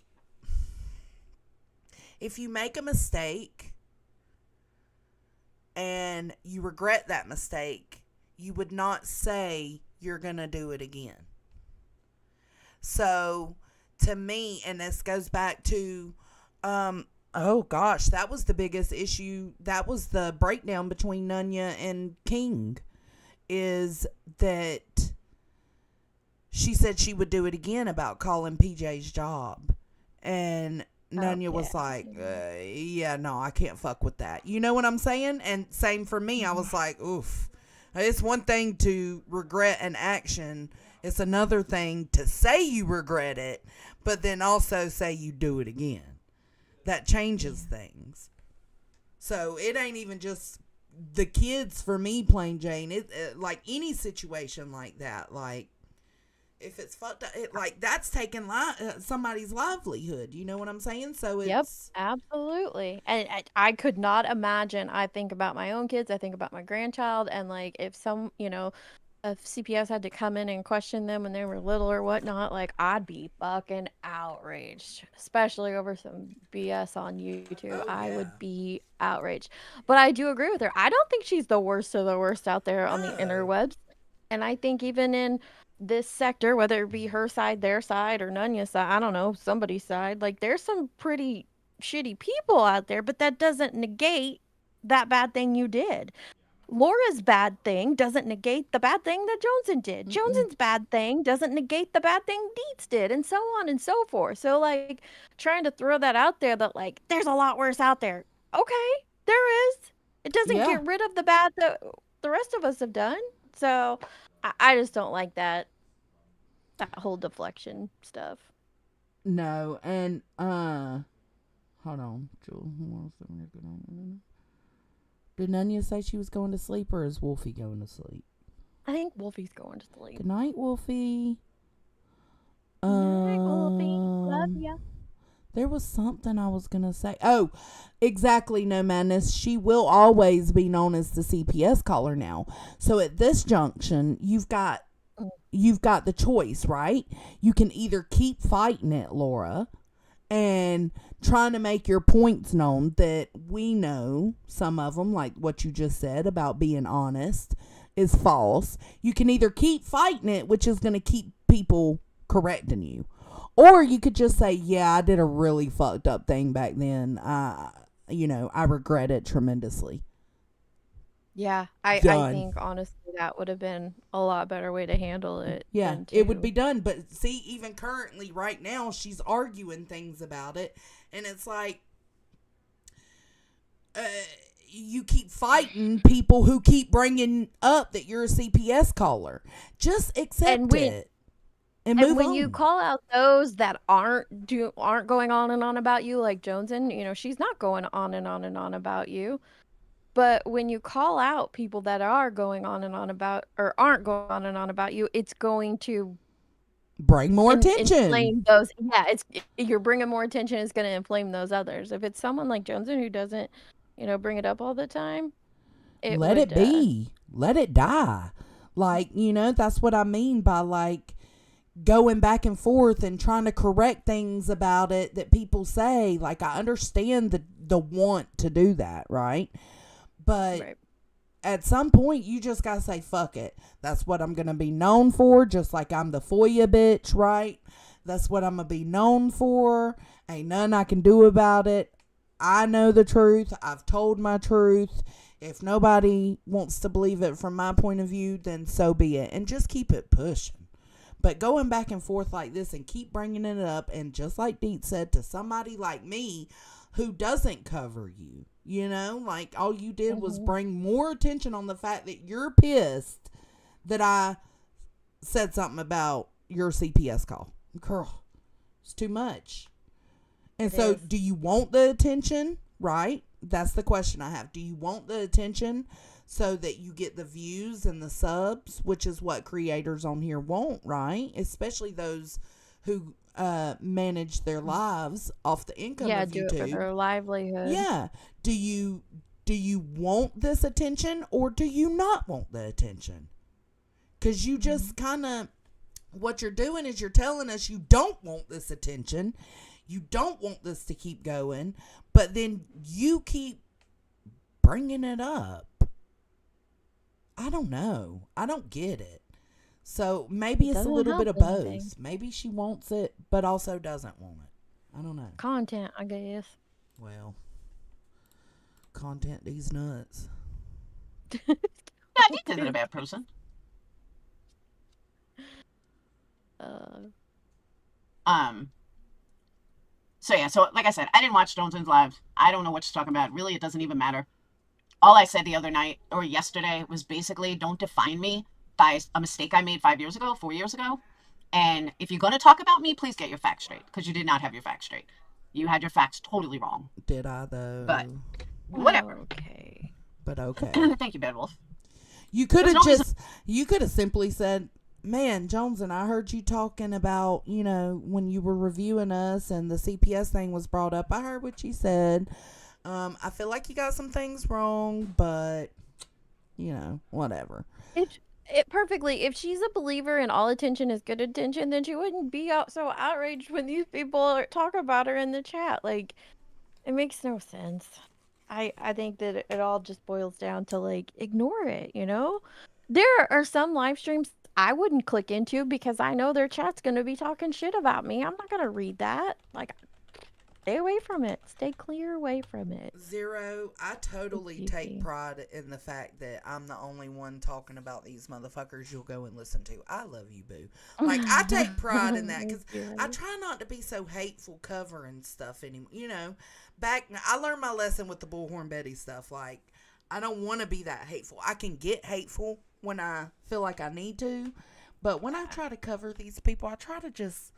if you make a mistake and you regret that mistake, you would not say you're gonna do it again. So to me, and this goes back to oh gosh, that was the biggest issue. That was the breakdown between Nunya and King, is that she said she would do it again about calling PJ's job, and Nunya was like, yeah, no, I can't fuck with that. You know what I'm saying? And same for me. I was like, oof. It's one thing to regret an action. It's another thing to say you regret it, but then also say you do it again. That changes things. So it ain't even just the kids for me, Plain Jane. It like any situation like that, like if it's fucked up, that's taking somebody's livelihood. You know what I'm saying? So it's Yep, absolutely. And I could not imagine. I think about my own kids. I think about my grandchild, and like if if CPS had to come in and question them when they were little or whatnot, like I'd be fucking outraged, especially over some BS on YouTube. I would be outraged. But I do agree with her. I don't think she's the worst of the worst out there on the interwebs. And I think even in this sector, whether it be her side, their side, or Nunya's side, I don't know, somebody's side, like there's some pretty shitty people out there, but that doesn't negate that bad thing you did. Laura's bad thing doesn't negate the bad thing that Joneson did. Joneson's bad thing doesn't negate the bad thing Dietz did, and so on and so forth. So, like, trying to throw that out there that, like, there's a lot worse out there. Okay, there is. It doesn't get rid of the bad that the rest of us have done. So, I just don't like that whole deflection stuff. No, and, hold on, Jewel. Did Nunya say she was going to sleep, or is Wolfie going to sleep? I think Wolfie's going to sleep. Good night, Wolfie. Good night, Wolfie. Love ya. There was something I was going to say. Oh, exactly, No Madness. She will always be known as the CPS caller now. So at this junction, you've got the choice, right? You can either keep fighting it, Laura, and trying to make your points known that we know some of them, like what you just said about being honest, is false. You can either keep fighting it, which is going to keep people correcting you, or you could just say, yeah, I did a really fucked up thing back then. I regret it tremendously. Yeah, I think honestly that would have been a lot better way to handle it. Yeah, it would be done. But see, even currently right now, she's arguing things about it. And it's like, you keep fighting people who keep bringing up that you're a CPS caller. Just accept it. and And move when you on. call out those that aren't going on and on about you, like Joneson, she's not going on and on and on about you. But when you call out people that are going on and on about or aren't going on and on about you, it's going to Bring more attention. inflame those. Yeah, you're bringing more attention. It's going to inflame those others. If it's someone like Joneson who doesn't, bring it up all the time, it Let would. it be. Let it die. Like, that's what I mean by like going back and forth and trying to correct things about it that people say. Like, I understand the want to do that, right? But Right. at some point, you just gotta say, fuck it. That's what I'm gonna be known for, just like I'm the FOIA bitch, right? That's what I'm gonna be known for. Ain't nothing I can do about it. I know the truth. I've told my truth. If nobody wants to believe it from my point of view, then so be it. And just keep it pushing. But going back and forth like this and keep bringing it up, and just like Deet said, to somebody like me who doesn't cover you, like all you did was bring more attention on the fact that you're pissed that I said something about your CPS call. Girl, it's too much. And so, do you want the attention? Right? That's the question I have. Do you want the attention so that you get the views and the subs, which is what creators on here want, right? Especially those who manage their lives off the income of do YouTube. it for their livelihood. Yeah. Do you want this attention, or do you not want the attention? Because you just kind of, what you're doing is you're telling us you don't want this attention. You don't want this to keep going, but then you keep bringing it up. I don't know. I don't get it. So maybe it's a little bit of both. Maybe she wants it, but also doesn't want it. I don't know. Content, I guess. Well, content these nuts. Yeah, Deet isn't a bad person. So yeah, so like I said, I didn't watch Joneson's live. I don't know what she's talking about. Really, it doesn't even matter. All I said the other night or yesterday was basically, don't define me by a mistake I made 5 years ago, 4 years ago. And if you're going to talk about me, please get your facts straight, because you did not have your facts straight. You had your facts totally wrong. Did I, though? But whatever. Okay. But okay. Thank you, Bad Wolf. You could have you could have simply said, man, Jones, and I heard you talking about, when you were reviewing us and the CPS thing was brought up. I heard what you said. I feel like you got some things wrong, but, whatever. Perfectly. If she's a believer and all attention is good attention, then she wouldn't be so outraged when these people talk about her in the chat. Like, it makes no sense. I think that it all just boils down to, like, ignore it, There are some live streams I wouldn't click into because I know their chat's going to be talking shit about me. I'm not going to read that. Like, stay away from it. Stay clear away from it. Zero, I totally take pride in the fact that I'm the only one talking about these motherfuckers you'll go and listen to. I love you, boo. Like, I take pride in that because I try not to be so hateful covering stuff anymore. I learned my lesson with the Bullhorn Betty stuff. Like, I don't want to be that hateful. I can get hateful when I feel like I need to, but when I try to cover these people, I try to just,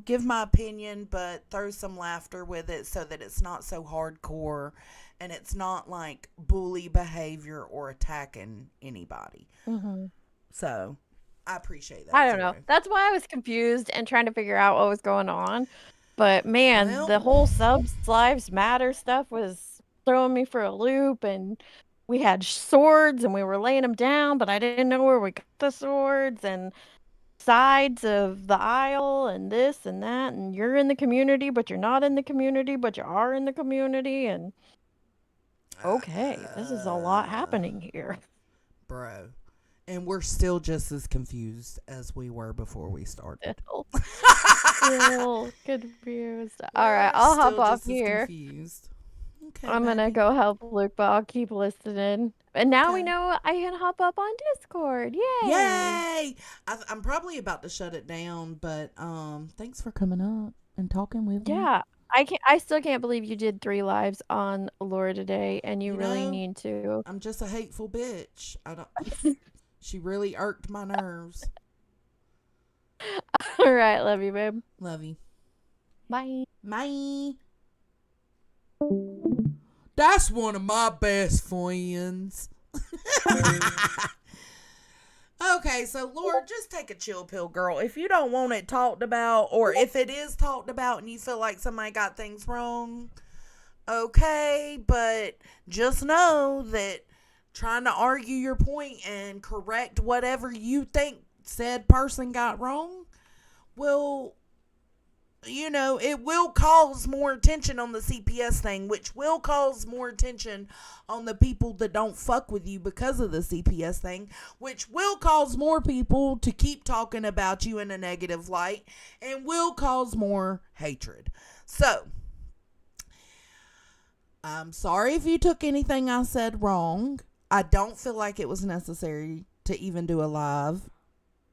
give my opinion, but throw some laughter with it so that it's not so hardcore and it's not like bully behavior or attacking anybody. Mm-hmm. So I appreciate that. I don't know. That's why I was confused and trying to figure out what was going on. But man, the whole subs lives matter stuff was throwing me for a loop, and we had swords and we were laying them down, but I didn't know where we got the swords, and sides of the aisle and this and that, and you're in the community but you're not in the community but you are in the community, and okay, this is a lot happening here, bro, and we're still just as confused as we were before we started. Still confused. All right, I'll hop off here. Okay, I'm gonna go help Luke, but I'll keep listening. And now we know I can hop up on Discord. Yay! Yay! I'm probably about to shut it down, but thanks for coming up and talking with me. Yeah, I still can't believe you did 3 lives on Laura today, and you really need to. I'm just a hateful bitch. I don't. She really irked my nerves. All right, love you, babe. Love you. Bye. Bye. That's one of my best friends. Okay, so Lord, just take a chill pill, girl. If you don't want it talked about, or if it is talked about and you feel like somebody got things wrong, okay, but just know that trying to argue your point and correct whatever you think said person got wrong will, it will cause more attention on the CPS thing, which will cause more attention on the people that don't fuck with you because of the CPS thing, which will cause more people to keep talking about you in a negative light and will cause more hatred. So, I'm sorry if you took anything I said wrong. I don't feel like it was necessary to even do a live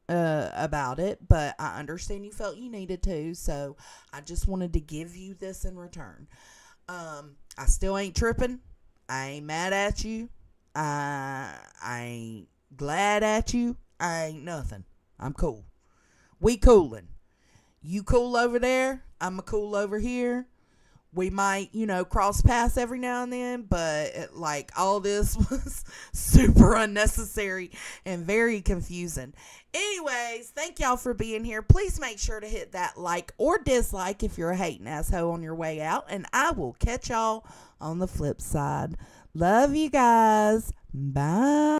about it, but I understand you felt you needed to, so I just wanted to give you this in return. I still ain't tripping. I ain't mad at you. I ain't glad at you. I ain't nothing. I'm cool. We coolin'. You cool over there. I'm a cool over here. We might, cross paths every now and then, but all this was super unnecessary and very confusing. Anyways, thank y'all for being here. Please make sure to hit that like or dislike if you're a hating asshole on your way out, and I will catch y'all on the flip side. Love you guys. Bye.